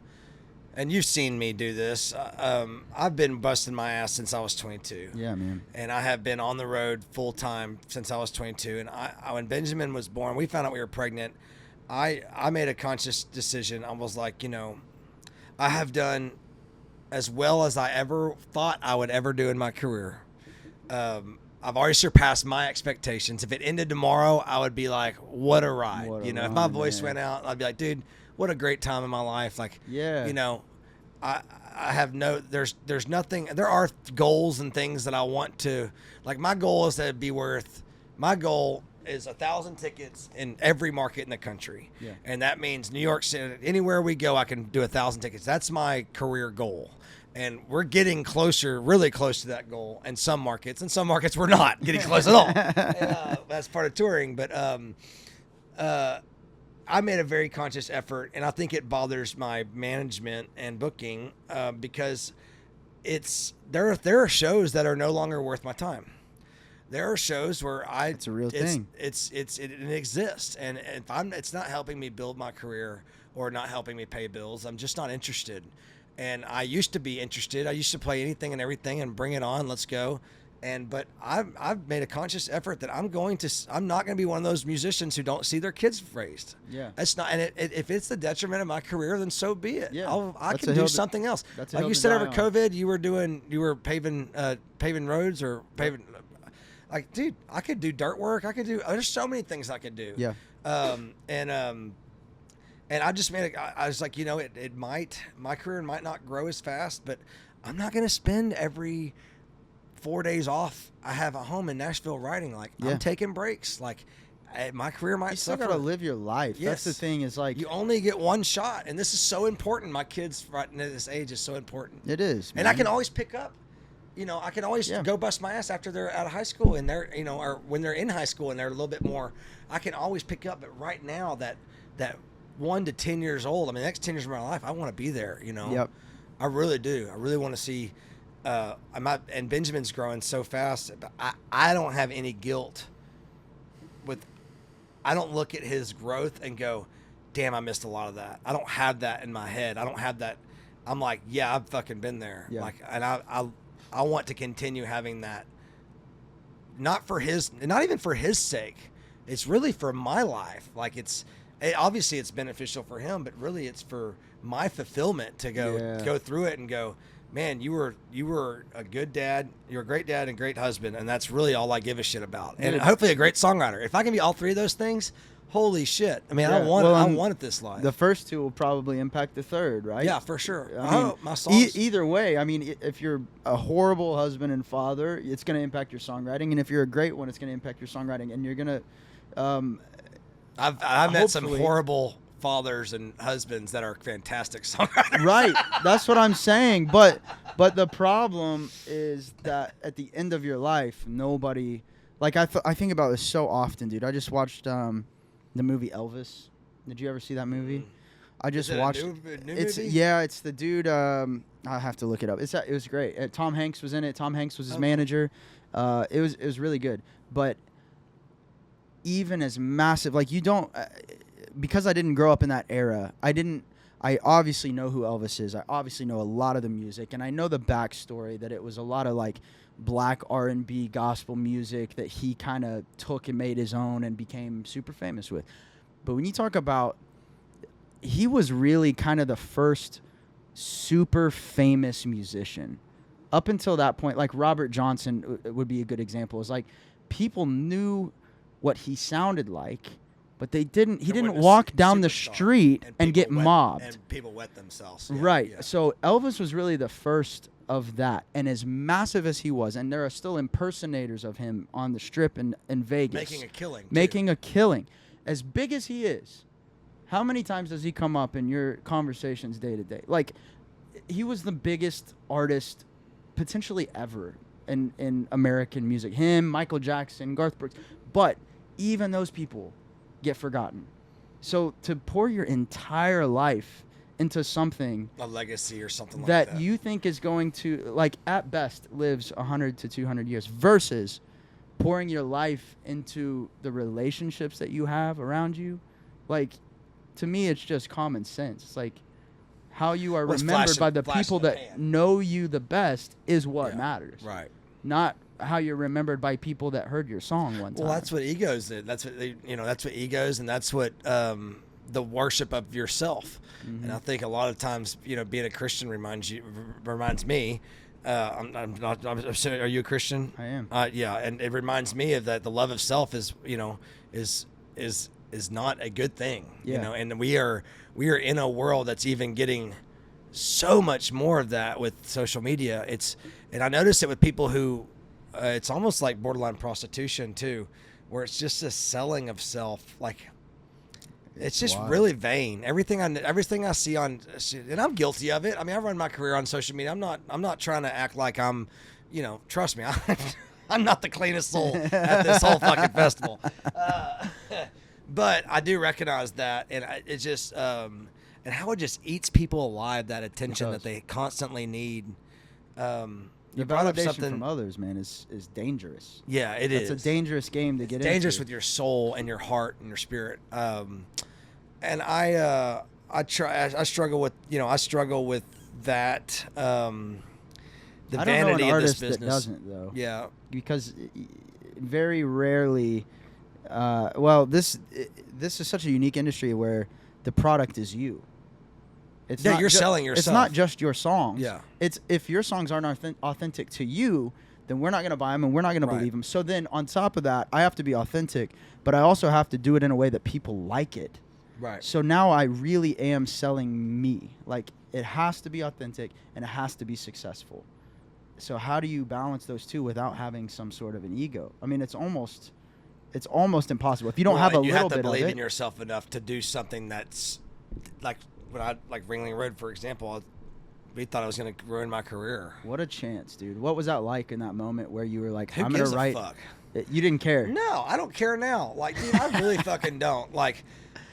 and you've seen me do this. I've been busting my ass since I was 22. Yeah, man. And I have been on the road full time since I was 22. And when Benjamin was born, we found out we were pregnant. I made a conscious decision. I was like, I have done as well as I ever thought I would ever do in my career. I've already surpassed my expectations. If it ended tomorrow, I would be like, what a ride. If my voice went out, I'd be like, dude, what a great time in my life. Like, I have there's nothing, there are goals and things that I want to, like, my goal is my goal is 1,000 tickets in every market in the country. Yeah. And that means New York City, anywhere we go, I can do 1,000 tickets. That's my career goal. And we're getting closer, really close to that goal in some markets. In some markets, we're not getting close at all. That's part of touring. But I made a very conscious effort, and I think it bothers my management and booking because there are shows that are no longer worth my time. There are shows where it's a real thing. It exists, and if it's not helping me build my career or not helping me pay bills, I'm just not interested. And I used to be interested. I used to play anything and everything and bring it on. Let's go. But I've made a conscious effort that I'm not going to be one of those musicians who don't see their kids raised. Yeah, that's not. And if it's the detriment of my career, then so be it. Yeah, I can do something else. Like you said, over COVID, you were paving roads or paving. Like, dude, I could do dirt work. There's so many things I could do. Yeah. And I just I was like, my career might not grow as fast, but I'm not going to spend every 4 days off I have at home in Nashville writing. Like, I'm taking breaks. Like, my career might You still suffer. gotta live your life. Yes. That's the thing. Is like You only get one shot, and this is so important. My kids right at this age is so important. it is, And I man. can always pick up. I can always go bust my ass after they're out of high school, and they're, or when they're in high school and they're a little bit more. I can always pick up. But right now, that 1 to 10 years old, I mean, the next 10 years of my life, I want to be there. Yep. I really do. I really want to see. And Benjamin's growing so fast, but I don't have any guilt with. I don't look at his growth and go, damn, I missed a lot of that. I don't have that in my head. I don't have that. I'm like, yeah, I've fucking been there. Yeah. Like, and I want to continue having that. Not even for his sake. It's really for my life. Like, obviously it's beneficial for him, but really it's for my fulfillment to go through it and go, man, you were a good dad. You're a great dad and great husband, and that's really all I give a shit about. And hopefully a great songwriter. If I can be all three of those things, holy shit. I mean, I wanted this life. The first two will probably impact the third, right? Yeah, for sure. I mean, my songs. Either way, I mean, if you're a horrible husband and father, it's going to impact your songwriting, and if you're a great one, it's going to impact your songwriting, and you're going to. I've met some horrible fathers and husbands that are fantastic songwriters. Right, that's what I'm saying. But the problem is that at the end of your life, nobody. Like I think about this so often, dude. I just watched the movie Elvis. Did you ever see that movie? I just watched. New it's movie? it's the dude. I have to look it up. It was great. Tom Hanks was in it. Tom Hanks was his manager. It was really good. But even as massive, like you don't. Because I didn't grow up in that era, I obviously know who Elvis is. I obviously know a lot of the music, and I know the backstory that it was a lot of like black R&B gospel music that he kind of took and made his own and became super famous with. But when you talk about, he was really kind of the first super famous musician. Up until that point, like Robert Johnson would be a good example. It's like people knew what he sounded like, but he didn't walk down the street and get mobbed. And people wet themselves. Right. Yeah. So Elvis was really the first of that. And as massive as he was, and there are still impersonators of him on the Strip in Vegas. Making a killing. As big as he is, how many times does he come up in your conversations day to day? Like, he was the biggest artist potentially ever in American music. Him, Michael Jackson, Garth Brooks. But even those people get forgotten. So to pour your entire life into something, a legacy or something like that you think is going to, like, at best lives 100 to 200 years, versus pouring your life into the relationships that you have around you, like, to me it's just common sense. It's like how you are remembered by the people that know you the best is what matters. Right. Not how you're remembered by people that heard your song one time. Well, that's what egos did. That's what that's what egos, and that's what the worship of yourself. Mm-hmm. And I think a lot of times, being a Christian reminds me. I'm sorry, are you a Christian? I am. Yeah, and it reminds me of that. The love of self is not a good thing. Yeah. And we are in a world that's even getting so much more of that with social media. And I notice it with people who. It's almost like borderline prostitution too, where it's just a selling of self. Like, it's just really vain. Everything I see on, and I'm guilty of it. I mean, I run my career on social media. I'm not trying to act like I'm, trust me, I'm not the cleanest soul at this whole fucking festival. But I do recognize that, and it just, and how it just eats people alive, that attention that they constantly need. The validation from others, man, is dangerous. Yeah, it is. It's a dangerous game to get into. Dangerous with your soul and your heart and your spirit. And I struggle with that. The I don't vanity know an artist of this business. that doesn't, though. Yeah, because very rarely. This is such a unique industry where the product is you. You're selling yourself. It's not just your songs. Yeah. It's if your songs aren't authentic to you, then we're not going to buy them and we're not going to believe them. So then on top of that, I have to be authentic, but I also have to do it in a way that people like it. Right. So now I really am selling me. Like, it has to be authentic and it has to be successful. So how do you balance those two without having some sort of an ego? I mean, it's almost impossible if you don't have a you little have to bit believe of it. in yourself enough to do something that's like Ringling Road, for example. We thought I was going to ruin my career. What a chance, dude. What was that like in that moment where you were like, Who I'm going gives to a write? fuck? You didn't care. No, I don't care now. Like, dude, I really fucking don't. Like,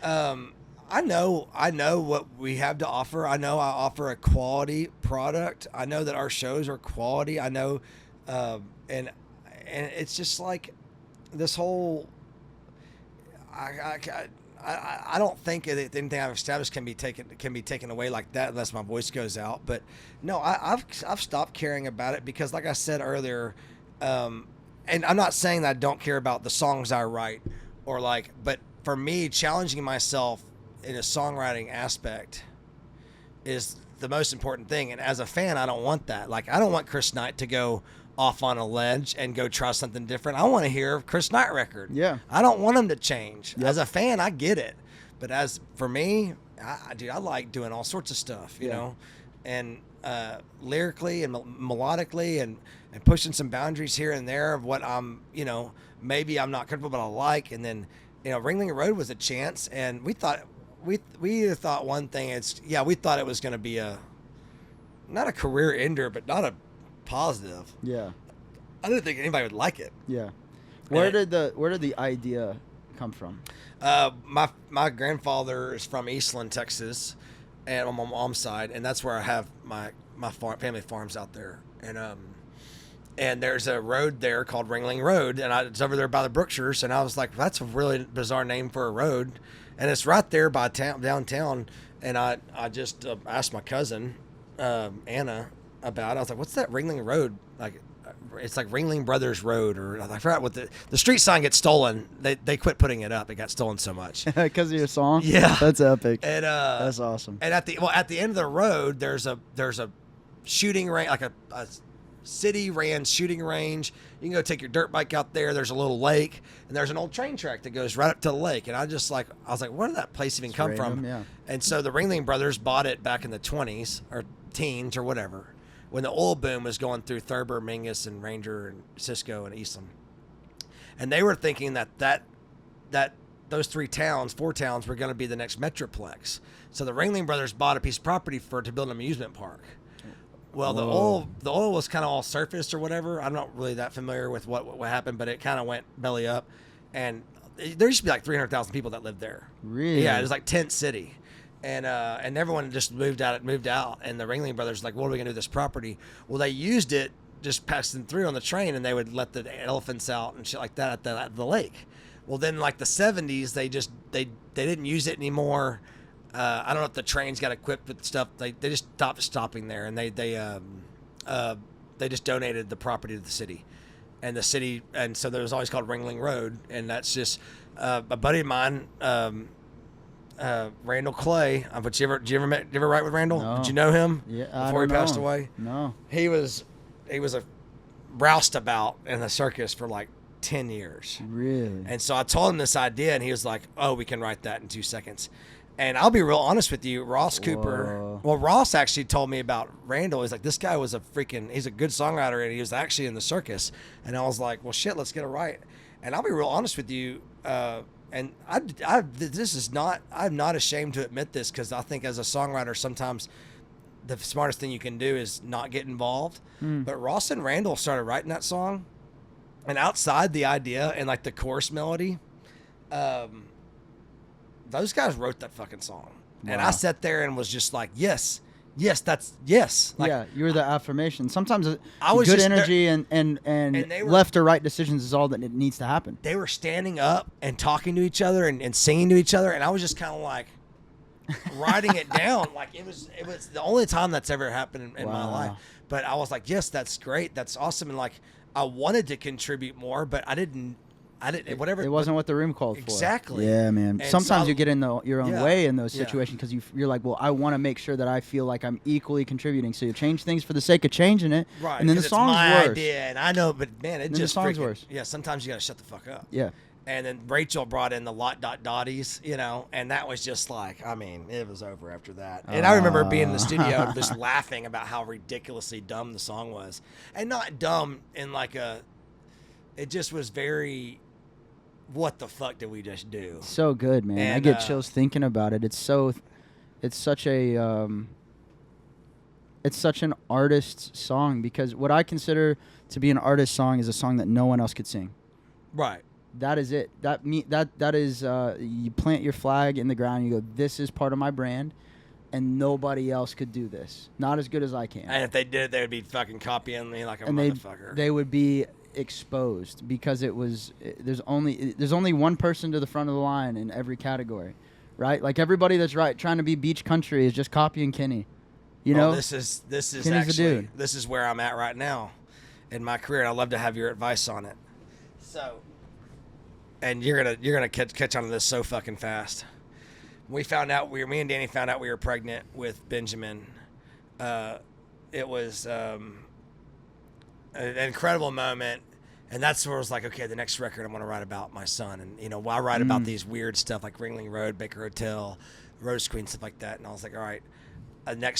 I know what we have to offer. I know I offer a quality product. I know that our shows are quality. I know, and it's just like this whole. I don't think that anything I've established can be taken away like that unless my voice goes out. But no, I've stopped caring about it because, like I said earlier, and I'm not saying that I don't care about the songs I write but for me, challenging myself in a songwriting aspect is the most important thing. And as a fan, I don't want that. Like, I don't want Chris Knight to go off on a ledge and go try something different. I want to hear a Chris Knight record. Yeah. I don't want him to change. Yep. As a fan, I get it. But as for me, I like doing all sorts of stuff, you know, and lyrically and melodically and pushing some boundaries here and there of what I'm, you know, maybe I'm not comfortable, but I like. And then, you know, Ringling Road was a chance, and we thought we either thought one thing. We thought it was going to be not a career ender, but not a positive. Yeah. I didn't think anybody would like it. Yeah. Where did the idea come from? My grandfather is from Eastland, Texas, and on my mom's side, and that's where I have my family farms out there. And there's a road there called Ringling Road, and it's over there by the Brookshires, and I was like, that's a really bizarre name for a road, and it's right there by downtown. And I just asked my cousin Anna about it. I was like, what's that Ringling Road? Like, it's like Ringling Brothers Road, or I forgot what the street sign gets stolen. They quit putting it up. It got stolen so much Because of your song. Yeah. That's epic. And that's awesome. And at the end of the road, there's a shooting range, like a city ran shooting range. You can go take your dirt bike out there. There's a little lake, and there's an old train track that goes right up to the lake. And I was like, where did that place even come from? Yeah. And so the Ringling Brothers bought it back in the 20s or teens or whatever, when the oil boom was going through Thurber, Mingus, and Ranger, and Cisco, and Eastland. And they were thinking that those four towns were going to be the next Metroplex. So the Ringling Brothers bought a piece of property to build an amusement park. Well, the oil was kind of all surfaced or whatever. I'm not really that familiar with what happened, but it kind of went belly up. And there used to be like 300,000 people that lived there. Really? Yeah, it was like tent city. And everyone just moved out. And the Ringling Brothers were like, what are we going to do with this property? Well, they used it just passing through on the train, and they would let the elephants out and shit like that at the lake. Well, then like the 70s, they didn't use it anymore. I don't know if the trains got equipped with stuff. They just stopped stopping there, and they just donated the property to the city, and so there was always called Ringling Road, and that's just a buddy of mine, Randall Clay. Did you ever write with Randall? No. Did you know him? Yeah, before he passed away. No. He was a roustabout in the circus for like 10 years. Really? And so I told him this idea, and he was like, "Oh, we can write that in 2 seconds." And I'll be real honest with you, Ross Cooper. Whoa. Well, Ross actually told me about Randall. He's like, this guy was he's a good songwriter, and he was actually in the circus. And I was like, well, shit, let's get it right. And I'll be real honest with you. And I'm not ashamed to admit this, because I think as a songwriter, sometimes the smartest thing you can do is not get involved. But Ross and Randall started writing that song, and outside the idea and like the chorus melody, those guys wrote that fucking song. Wow. And I sat there and was just like, yes, that's yes. Like, yeah, you were the affirmation. Sometimes I was good just energy and they were, left or right decisions is all that it needs to happen. They were standing up and talking to each other and singing to each other, and I was just kind of like writing it down. Like it was the only time that's ever happened in my life. But I was like, yes, that's great, that's awesome, and like I wanted to contribute more, but I didn't. Whatever. It wasn't what the room called for. Exactly. Yeah, man. And sometimes so, you get in your own way in those Yeah. situations because you're like, well, I want to make sure that I feel like I'm equally contributing. So you change things for the sake of changing it, right? And then the it's song's my worse. idea, and I know, but man, it Then just the song's freaking, worse. Yeah, sometimes you gotta shut the fuck up. Yeah. And then Rachel brought in the lot dot dotties, you know, and that was just like, I mean, it was over after that. And I remember being in the studio just laughing about how ridiculously dumb the song was. And not dumb in like it just was very, what the fuck did we just do? So good, man. And, I get chills thinking about it. It's such an artist's song, because what I consider to be an artist song is a song that no one else could sing. Right. That is it. That is you plant your flag in the ground. You go, this is part of my brand, and nobody else could do this. Not as good as I can. And if they did, they would be fucking copying me like a motherfucker. They would be exposed, because there's only one person to the front of the line in every category, right? Like everybody that's trying to be beach country is just copying Kenny. You know, this is Kenny's actually the dude. This is where I'm at right now in my career, and I'd love to have your advice on it. So. And you're gonna catch on to this so fucking fast. Me and Danny found out we were pregnant with Benjamin. It was an incredible moment, and that's where I was like, okay, the next record I'm gonna write about my son, and you know, I write about these weird stuff like Ringling Road, Baker Hotel, Rose Queen, stuff like that. And I was like, all right, I knew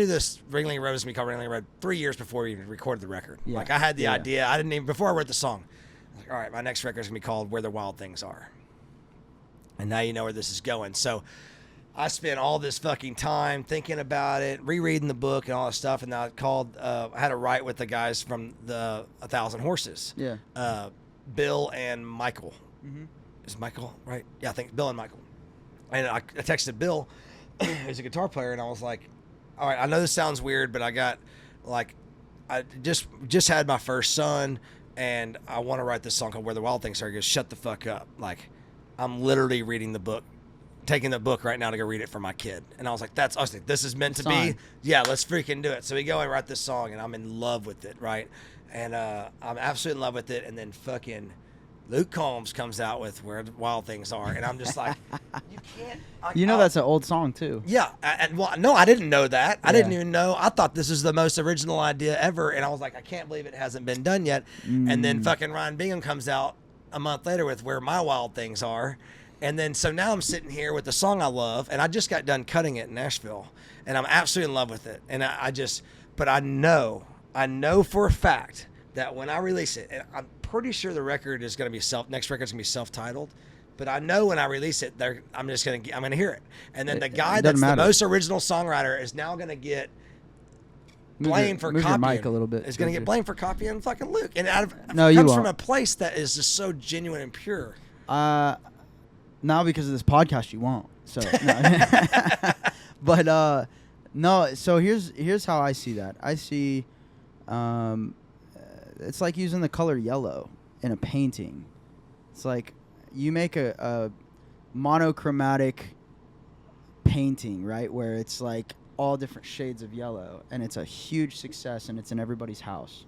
this Ringling Road was gonna be called Ringling Road 3 years before we even recorded the record. Yeah. Like I had the idea, I didn't even before I wrote the song. All right, my next record is going to be called Where the Wild Things Are. And now you know where this is going. So I spent all this fucking time thinking about it, rereading the book and all that stuff. And I had to write with the guys from the 1,000 Horses. Yeah. Bill and Michael. Mm-hmm. Is Michael right? Yeah, I think Bill and Michael. And I texted Bill, who's a guitar player, and I was like, all right, I know this sounds weird, but I got, like, I just had my first son, and I want to write this song called Where the Wild Things Are. He goes, shut the fuck up. Like, I'm literally reading the book, taking the book right now to go read it for my kid. And I was like, this is meant to be. Yeah, let's freaking do it. So we go and write this song, and I'm in love with it, right? And I'm absolutely in love with it. And then fucking Luke Combs comes out with Where the Wild Things Are. And I'm just like, you can't. That's an old song, too. Yeah. No, I didn't know that. I didn't even know. I thought this was the most original idea ever. And I was like, I can't believe it hasn't been done yet. And then fucking Ryan Bingham comes out a month later with Where My Wild Things Are. And then so now I'm sitting here with the song I love. And I just got done cutting it in Nashville. And I'm absolutely in love with it. And but I know for a fact that when I release it, and I'm pretty sure the record is going to be next record's going to be self-titled, but I know when I release it, I'm going to hear it. And then the guy that's the most original songwriter is now going to get blamed for copying. Move your mic a little bit. Is going to get blamed for copying fucking Luke. And it you comes won't. from a place that is just so genuine and pure. Now because of this podcast, you won't. So, no. But no. So here's how I see that. I see, it's like using the color yellow in a painting. It's like you make a monochromatic painting, right, where it's like all different shades of yellow, and it's a huge success, and it's in everybody's house.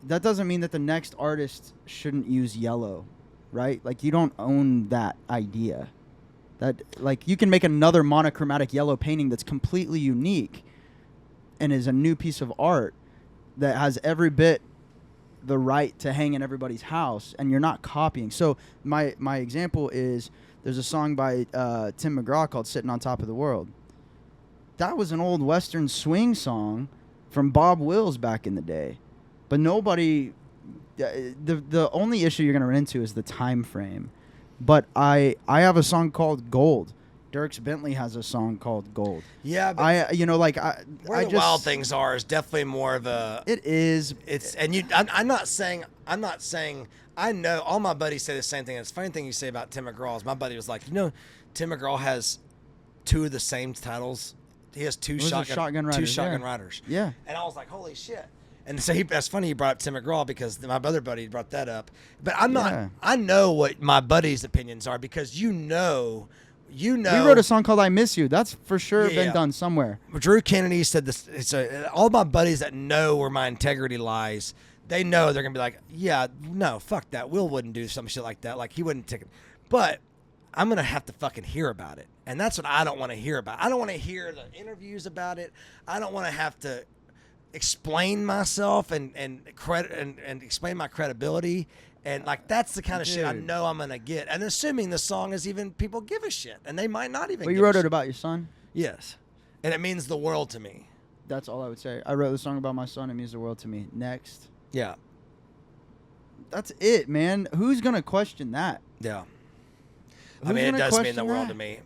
That doesn't mean that the next artist shouldn't use yellow, right? Like, you don't own that idea. That, like, you can make another monochromatic yellow painting that's completely unique and is a new piece of art that has every bit the right to hang in everybody's house, and you're not copying. So my example is, there's a song by Tim McGraw called Sitting on Top of the World. That was an old Western swing song from Bob Wills back in the day. But nobody... The only issue you're going to run into is the time frame. But I have a song called Gold. Dierks Bentley has a song called Gold. Yeah, but Where the Wild Things Are is definitely more of a... It is. I'm not saying... I know all my buddies say the same thing. It's a funny thing you say about Tim McGraw is my buddy was like, Tim McGraw has two of the same titles. He has two shotgun riders. Yeah. And I was like, holy shit. And so that's funny you brought up Tim McGraw because my other buddy brought that up. But I'm not... Yeah. I know what my buddies' opinions are because you know... We wrote a song called I Miss You. That's for sure been done somewhere. Drew Kennedy said this. All my buddies that know where my integrity lies, they know they're going to be like, yeah, no, fuck that. Will wouldn't do some shit like that. Like, he wouldn't take it. But I'm going to have to fucking hear about it. And that's what I don't want to hear about. I don't want to hear the interviews about it. I don't want to have to explain myself and explain my credibility And like that's the kind of shit I Dude. know I'm gonna get. And assuming the song is even people give a shit, and they might not even. Well, you give a wrote it shit. about your son? Yes, and it means the world to me. That's all I would say. I wrote the song about my son. It means the world to me. Next. Yeah, That's it, man. Who's going to question that? yeah. I Who's mean, it gonna does mean question the world that? to me.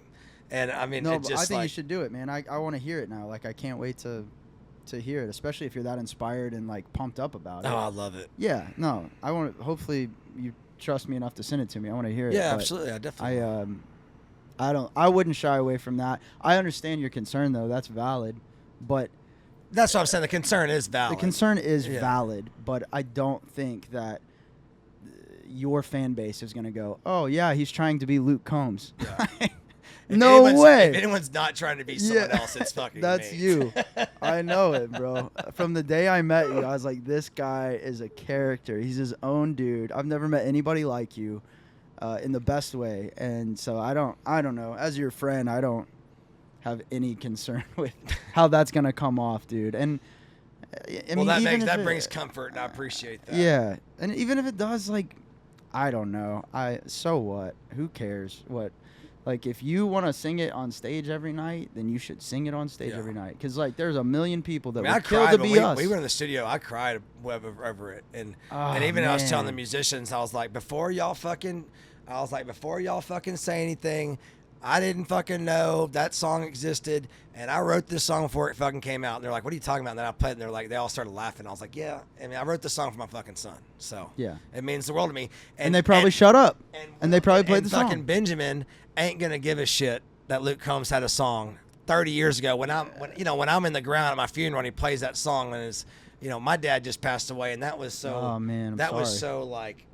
And I mean, No, it but just I think like you should do it, man. I want to hear it now. Like, I can't wait to hear it, especially if you're that inspired and, like, pumped up about it. oh, I love it. Yeah, no. I want to, hopefully you trust me enough to send it to me. I want to hear it. Yeah, but absolutely. I definitely. I wouldn't shy away from that. I understand your concern, though. That's valid. But That's what I'm saying. The concern is valid. the concern is Yeah. valid, but I don't think that your fan base is going to go, oh, yeah, he's trying to be Luke Combs. Yeah. No way. If anyone's not trying to be someone Yeah. else, it's fucking That's me. you. I know it, bro. From the day I met you, I was like, this guy is a character. He's his own dude. I've never met anybody like you in the best way. And so I don't know. As your friend, I don't have any concern with how that's going to come off, dude. And I Well, mean, that brings comfort, and I appreciate that. Yeah. And even if it does, like, I don't know. So what? Who cares? What? Like, if you want to sing it on stage every night, then you should sing it on stage Yeah. every night. Because, like, there's a million people that I mean, I would kill cried to when be us. we were in the studio. I cried over it, and Oh, even I was telling the man. musicians, I was like, before y'all fucking say anything, I didn't fucking know that song existed, and I wrote this song before it fucking came out. And they're like, "What are you talking about?" And then I played, and they're like, they all started laughing. I was like, "Yeah, I mean, I wrote this song for my fucking son, so Yeah. it means the world to me." And they probably shut up. And they probably played and the song. fucking Benjamin ain't gonna give a shit that Luke Combs had a song 30 years ago when I'm in the ground at my funeral and he plays that song, and it's, my dad just passed away, and that was so Oh, man, I'm that was sorry. so like,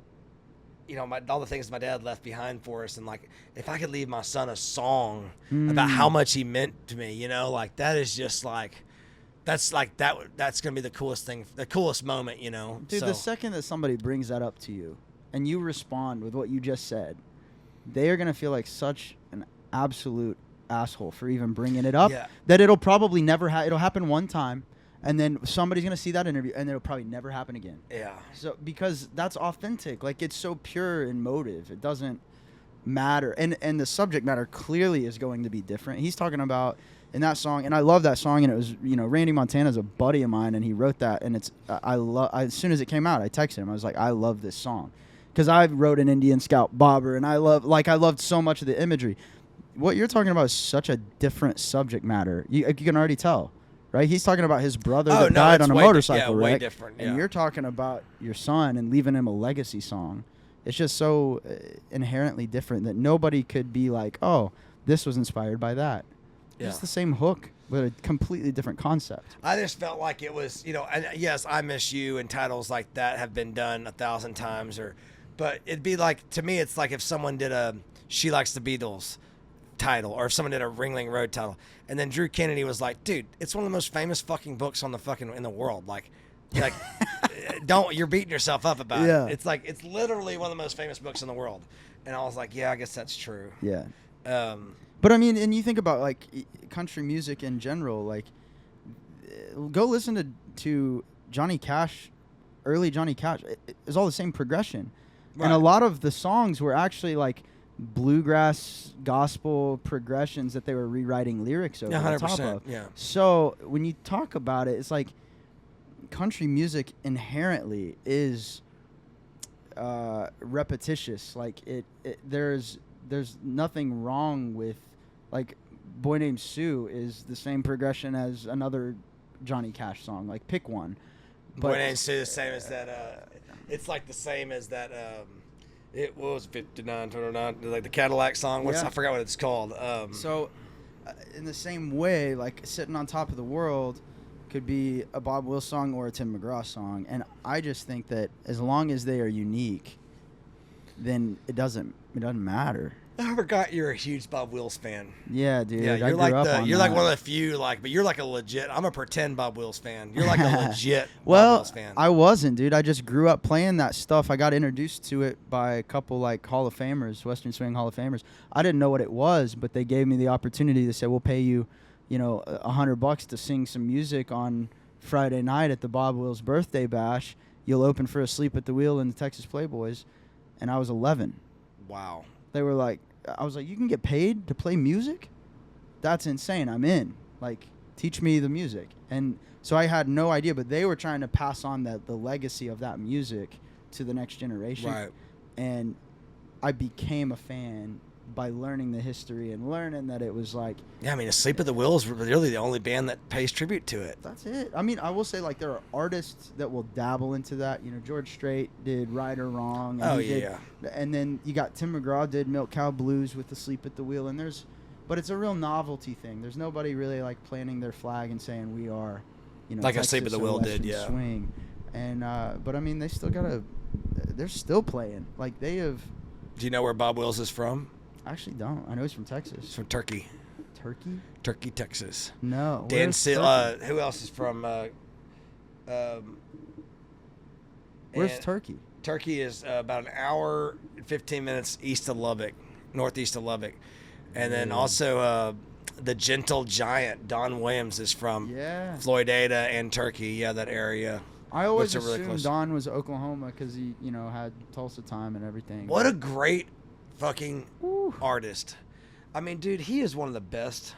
all the things my dad left behind for us, and like if I could leave my son a song about how much he meant to me, like that is just like that's gonna be the coolest thing, the coolest moment, Dude, So, the second that somebody brings that up to you and you respond with what you just said, they are going to feel like such an absolute asshole for even bringing it up Yeah. that it'll probably never it'll happen one time, and then somebody's going to see that interview and it'll probably never happen again. yeah. So because that's authentic, like it's so pure in motive, it doesn't matter, and the subject matter clearly is going to be different. He's talking about in that song, and I love that song, and it was Randy Montana's a buddy of mine, and he wrote that, and it's as soon as it came out, I texted him. I was like, I love this song because I wrote an Indian Scout bobber, and I loved so much of the imagery. What you're talking about is such a different subject matter. You can already tell. Right, he's talking about his brother that died on a motorcycle wreck, way different. Yeah. and you're talking about your son and leaving him a legacy song. It's just so inherently different that nobody could be like, "Oh, this was inspired by that." Yeah. It's the same hook, but a completely different concept. I just felt like it was, and yes, I Miss You and titles like that have been done 1,000 times, but it'd be like, to me, it's like if someone did a She Likes the Beatles title, or if someone did a Ringling Road title, and then Drew Kennedy was like, dude, it's one of the most famous fucking books on in the world. Like, you're beating yourself up about Yeah. it. It's like, it's literally one of the most famous books in the world. And I was like, yeah, I guess that's true. Yeah. Um, But I mean, and you think about like country music in general, like go listen to Johnny Cash, early Johnny Cash. It's all the same progression. Right. And a lot of the songs were actually like bluegrass gospel progressions that they were rewriting lyrics over Yeah, the top 100%, of. yeah. So when you talk about it, it's like country music inherently is repetitious. Like there's nothing wrong with, like, Boy Named Sue is the same progression as another Johnny Cash song. Like, pick one. Boy Named Sue, the same as that. It's like the same as that. It was 59, 29, like the Cadillac song. Yeah. I forgot what it's called. So, in the same way, like, Sitting on Top of the World could be a Bob Wills song or a Tim McGraw song. And I just think that as long as they are unique, then it doesn't matter. I forgot you're a huge Bob Wills fan. Yeah, dude. Yeah, I you're grew like up on you're like that. one of the few, but you're like a legit. I'm a pretend Bob Wills fan. You're like a legit Bob Well, Wills fan. I wasn't, dude. I just grew up playing that stuff. I got introduced to it by a couple, like, Hall of Famers, Western Swing Hall of Famers. I didn't know what it was, but they gave me the opportunity to say, we'll pay you, $100 to sing some music on Friday night at the Bob Wills birthday bash. you'll open for Asleep at the Wheel in the Texas Playboys, and I was 11. Wow. They were like, I was like, you can get paid to play music? That's insane. I'm in. Like, teach me the music. And so I had no idea, but they were trying to pass on the legacy of that music to the next generation. Right. And I became a fan by learning the history and learning that it was like... Yeah, I mean, Asleep at the Wheel is really the only band that pays tribute to it. That's it. I mean, I will say, like, there are artists that will dabble into that. You know, George Strait did Right or Wrong. And Oh, he yeah. and then you got Tim McGraw did Milk Cow Blues with Asleep at the Wheel. And there's... But it's a real novelty thing. There's nobody really, like, planting their flag and saying we are, you know... Like Texas Asleep at the Wheel did, Western yeah. Swing. And, but, I mean, they still got to... They're still playing. Like, they have... Do you know where Bob Wills is from? I actually don't. I know he's from Texas. He's from Turkey. Turkey? Texas. No. Dan Where's Seal. Turkey? Who else is from? Where's Turkey? Turkey is about an hour and 15 minutes east of Lubbock, northeast of Lubbock, and then also the Gentle Giant Don Williams is from Floydada and Turkey. Yeah, that area. I always really assumed close. Don was Oklahoma because he, you know, had Tulsa time and everything. What a great fucking artist. I mean, dude, he is one of the best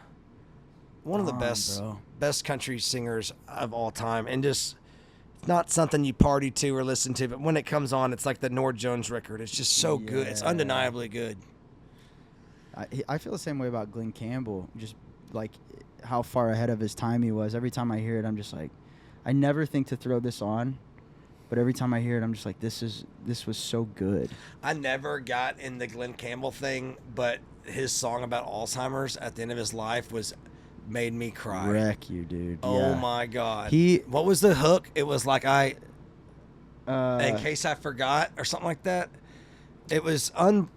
best country singers of all time, and just not something you party to or listen to, but when it comes on, it's like the Norah Jones record. It's just so good. It's undeniably good. I feel the same way about Glenn Campbell, just like how far ahead of his time he was. Every time I hear it, I'm just like, I never think to throw this on, but every time I hear it, I'm just like, this was so good. I never got in the Glenn Campbell thing, but his song about Alzheimer's at the end of his life made me cry. Wreck you, dude. Oh my God. What was the hook? It was like in case I forgot or something like that. It was in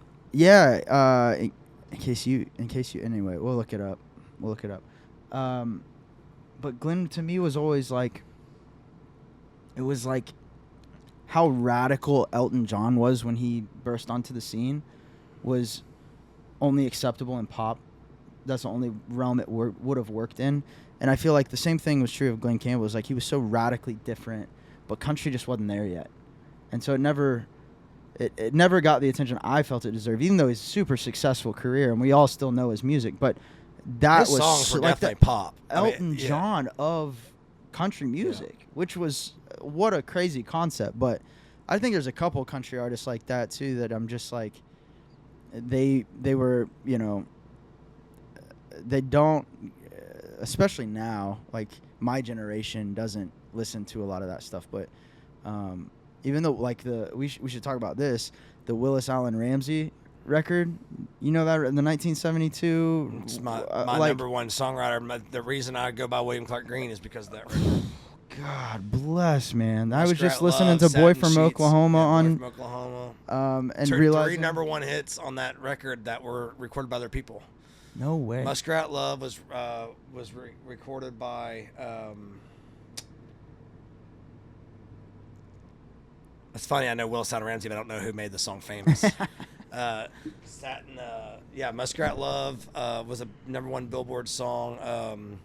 case you anyway, we'll look it up. But Glenn to me was always like, it was like how radical Elton John was when he burst onto the scene was only acceptable in pop. That's the only realm it would have worked in. And I feel like the same thing was true of Glenn Campbell. It was like he was so radically different, but country just wasn't there yet. And so it never got the attention I felt it deserved, even though he's a super successful career and we all still know his music. But that his was songs were like definitely pop. Elton John of country music, which was what a crazy concept. But I think there's a couple country artists like that too that I'm just like, they were, you know, they don't, especially now, like my generation doesn't listen to a lot of that stuff. But even though like we should talk about this, the Willis Allen Ramsey record, you know, that in the 1972, it's my number one songwriter. The reason I go by William Clark Green is because of that record. God bless, man. I was Muskrat just listening Love, to Boy Satin from Sheets, Oklahoma Boy from Oklahoma. And realizing 3 number one hits on that record that were recorded by other people. No way. Muskrat Love was recorded by. It's funny, I know Will Allen Ramsey, but I don't know who made the song famous. Muskrat Love was a number one Billboard song.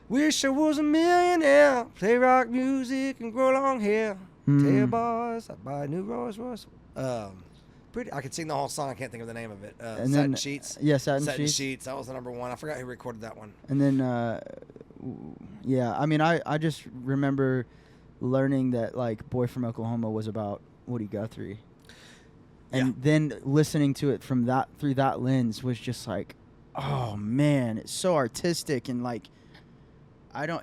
Wish I was a millionaire, play rock music and grow long hair. Tell your boys I'd buy a new Rolls Royce. I could sing the whole song. I can't think of the name of it. Satin Sheets. Yeah, Satin Sheets. That was the number one. I forgot who recorded that one. And then, I mean, I just remember learning that like Boy from Oklahoma was about Woody Guthrie, and then listening to it through that lens was just like, oh man, it's so artistic and like.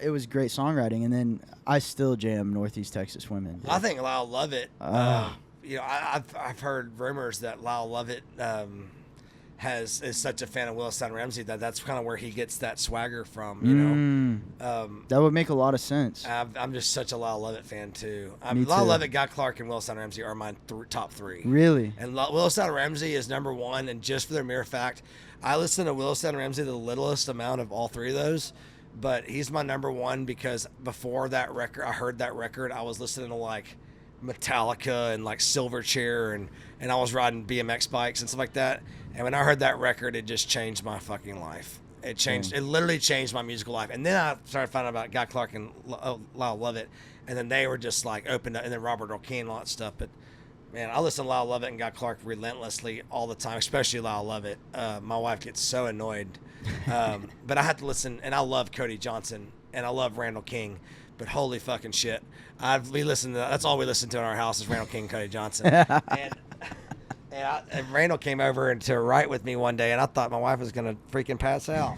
It was great songwriting, and then I still jam Northeast Texas Women. I think Lyle Lovett. You know, I've heard rumors that Lyle Lovett is such a fan of Will Allen Ramsey that's kind of where he gets that swagger from. You know, that would make a lot of sense. I'm just such a Lyle Lovett fan too. Me Lyle too. Lovett, Guy Clark, and Will Allen Ramsey are my top 3. Really? And Will Allen Ramsey is number 1, and just for the mere fact, I listen to Will Allen Ramsey the littlest amount of all 3 of those. But he's my number 1 because before that record, I heard that record, I was listening to like Metallica and like Silverchair and I was riding BMX bikes and stuff like that. And when I heard that record, it just changed my fucking life. It changed. It literally changed my musical life. And then I started finding out about Guy Clark and Lyle Lovett, and then they were just like opened up, and then Robert Earl Keen and all that stuff. But man, I listen to Lyle Lovett and Guy Clark relentlessly all the time, especially Lyle Lovett. My wife gets so annoyed, but I have to listen. And I love Cody Johnson and I love Randall King, but holy fucking shit, we listen to that's all we listen to in our house is Randall King, Cody Johnson, and Randall came over and to write with me one day, and I thought my wife was gonna freaking pass out.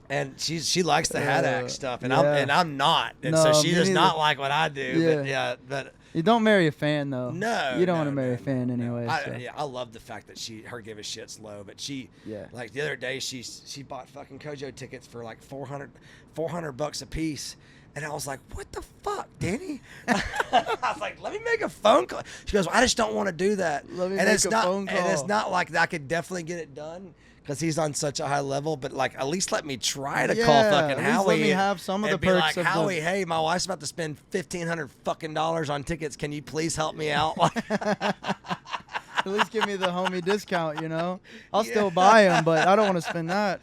And she likes the Haddock stuff, and I'm not, and so she does not like what I do. But you don't marry a fan though. No, you don't want to marry a fan anyway. I love the fact that her give a shit's low, but like the other day she bought fucking Kojo tickets for like $400 a piece. And I was like, what the fuck, Danny? I was like, let me make a phone call. She goes, well, I just don't want to do that. Let me make a phone call. And it's not like I could definitely get it done because he's on such a high level, but like at least let me try to call fucking Howie. Let me have some of the perks like, of Howie, hey, my wife's about to spend $1,500 fucking on tickets. Can you please help me out? At least give me the homie discount, you know? I'll still buy them, but I don't want to spend that.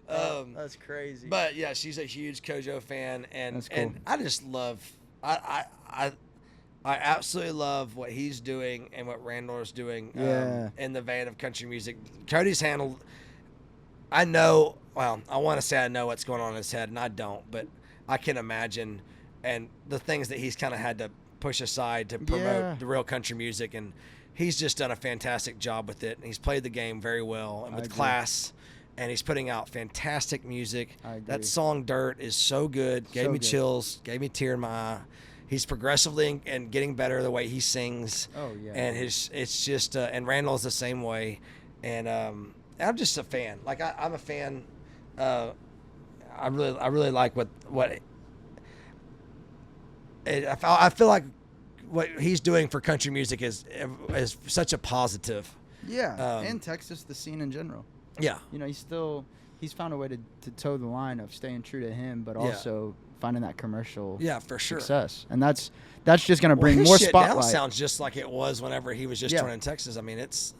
That's crazy. But yeah, she's a huge Kojo fan, and That's cool. and I just love I absolutely love what he's doing and what Randall is doing in the vein of country music. Cody's handled. I know. Well, I want to say I know what's going on in his head, and I don't, but I can imagine, and the things that he's kind of had to push aside to promote the real country music, and he's just done a fantastic job with it. And he's played the game very well and with class. And he's putting out fantastic music. That song "Dirt" is so good. Gave me chills. Gave me a tear in my eye. He's progressively and getting better the way he sings. Oh yeah. And it's just and Randall is the same way. And I'm just a fan. Like I'm a fan. I really like what I feel like what he's doing for country music is such a positive. Yeah. And Texas, the scene in general. Yeah. You know, he's found a way to toe the line of staying true to him, but also finding that commercial for sure success. And that's just going to bring his more shit spotlight. Now sounds just like it was whenever he was just touring in Texas. I mean, it's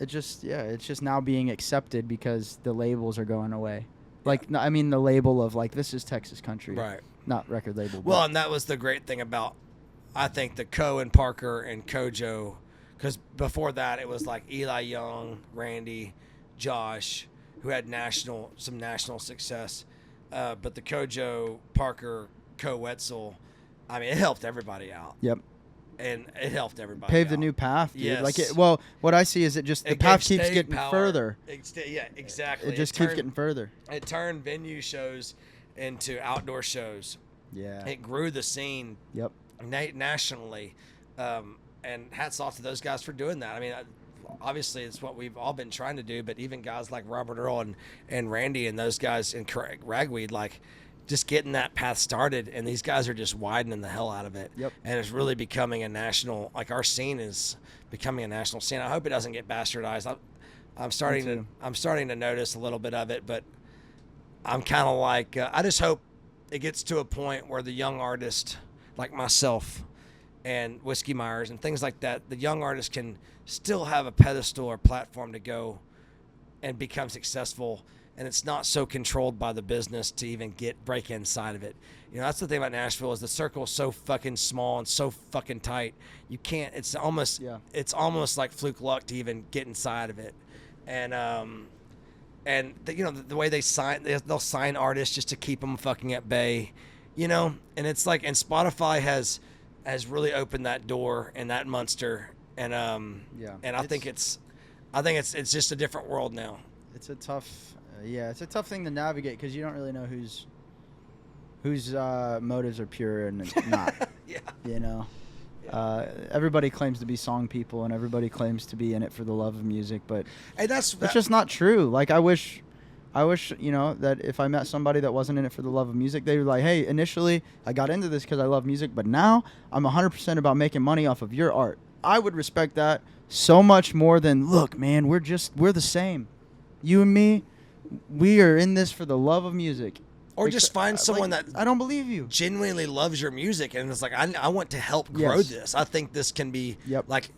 just now being accepted because the labels are going away. Like, I mean, the label of like, this is Texas country. Right. Not record label. Well, and that was the great thing about, I think, the Co and Parker and Kojo, because before that it was like Eli Young, Randy, Josh, who had some national success, but the Kojo, Parker, Wetzel, I mean, it helped everybody out. Yep. And it helped everybody paved out. a new path, dude. Yes. Like what I see is the path keeps getting further. Yeah, exactly. It just keeps getting further. It turned venue shows into outdoor shows. Yeah. It grew the scene. Yep. Nationally, and hats off to those guys for doing that. I mean, obviously it's what we've all been trying to do, but even guys like Robert Earl and Randy and those guys in Ragweed, like just getting that path started, and these guys are just widening the hell out of it. Yep. And it's really becoming a national, like our scene is becoming a national scene. I hope it doesn't get bastardized. I'm starting to notice a little bit of it, but I'm kind of like, I just hope it gets to a point where the young artist like myself and Whiskey Myers and things like that, the young artists can still have a pedestal or platform to go and become successful, and it's not so controlled by the business to even break inside of it. You know, that's the thing about Nashville is the circle is so fucking small and so fucking tight. You can't. It's almost like fluke luck to even get inside of it, and the way they'll sign artists just to keep them fucking at bay. You know, and it's like, and Spotify has really opened that door and that monster, and I think it's just a different world now. It's a tough, it's a tough thing to navigate because you don't really know whose motives are pure and not. You know, everybody claims to be song people and everybody claims to be in it for the love of music, but it's just not true. Like I wish, you know, that if I met somebody that wasn't in it for the love of music, they were like, hey, initially I got into this because I love music, but now I'm 100% about making money off of your art. I would respect that so much more than, look, man, we're the same. You and me, we are in this for the love of music. Or just find someone that I don't believe you genuinely loves your music and it's like, I want to help grow this. I think this can be like,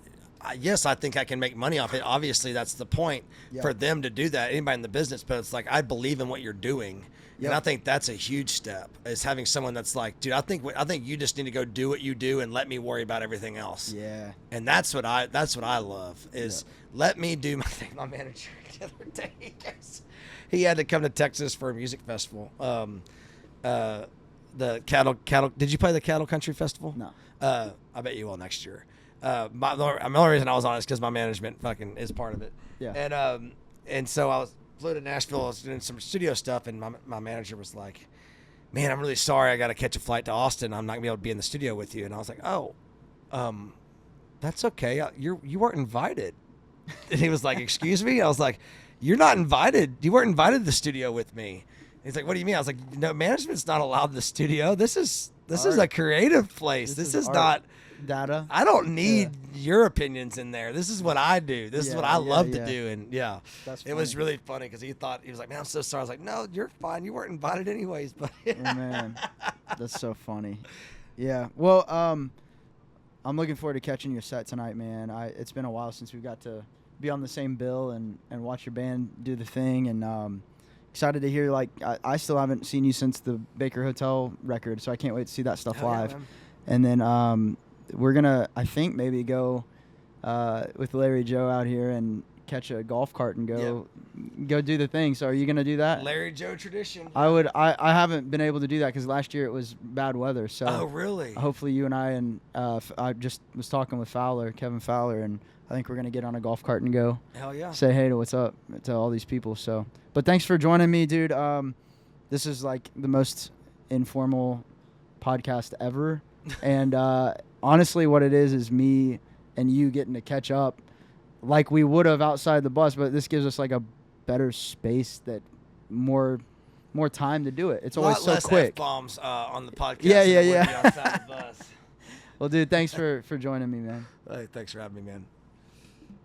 yes, I think I can make money off it. Obviously, that's the point for them to do that. Anybody in the business, but it's like I believe in what you're doing, and I think that's a huge step. Is having someone that's like, dude, I think you just need to go do what you do and let me worry about everything else. Yeah. And that's what I love is let me do my thing. My manager the other day, he had to come to Texas for a music festival. The cattle. Did you play the Cattle Country Festival? No. I bet you will next year. The only reason I was on it is because my management fucking is part of it. Yeah. And so flew to Nashville. I was doing some studio stuff, and my manager was like, "Man, I'm really sorry. I got to catch a flight to Austin. I'm not gonna be able to be in the studio with you." And I was like, "Oh, that's okay. You weren't invited." And he was like, "Excuse me?" I was like, "You're not invited. You weren't invited to the studio with me." He's like, "What do you mean?" I was like, "No, management's not allowed in the studio. This is a creative place. This is not data. I don't need your opinions in there. This is what I do. This is what I love to do." And it was really funny because he was like, "Man, I'm so sorry." I was like, "No, you're fine. You weren't invited anyways." But oh, man, that's so funny. Yeah. Well, I'm looking forward to catching your set tonight, man. It's been a while since we got to be on the same bill and watch your band do the thing, and excited to hear. Like, I still haven't seen you since the Baker Hotel record, so I can't wait to see that stuff live. And then we're gonna, I think, maybe go with Larry Joe out here and catch a golf cart and go do the thing. So are you gonna do that? Larry Joe tradition. I haven't been able to do that because last year it was bad weather. So oh, really? Hopefully you and I just was talking with Kevin Fowler, and I think we're gonna get on a golf cart and go. Hell yeah. Say hey to what's up to all these people. So, but thanks for joining me, dude. This is like the most informal podcast ever, and honestly, what it is me and you getting to catch up like we would have outside the bus, but this gives us like a better space, that more time to do it. It's always so quick. F-bombs on the podcast. Yeah. Outside the bus. Well, dude, thanks for joining me, man. Hey, thanks for having me, man.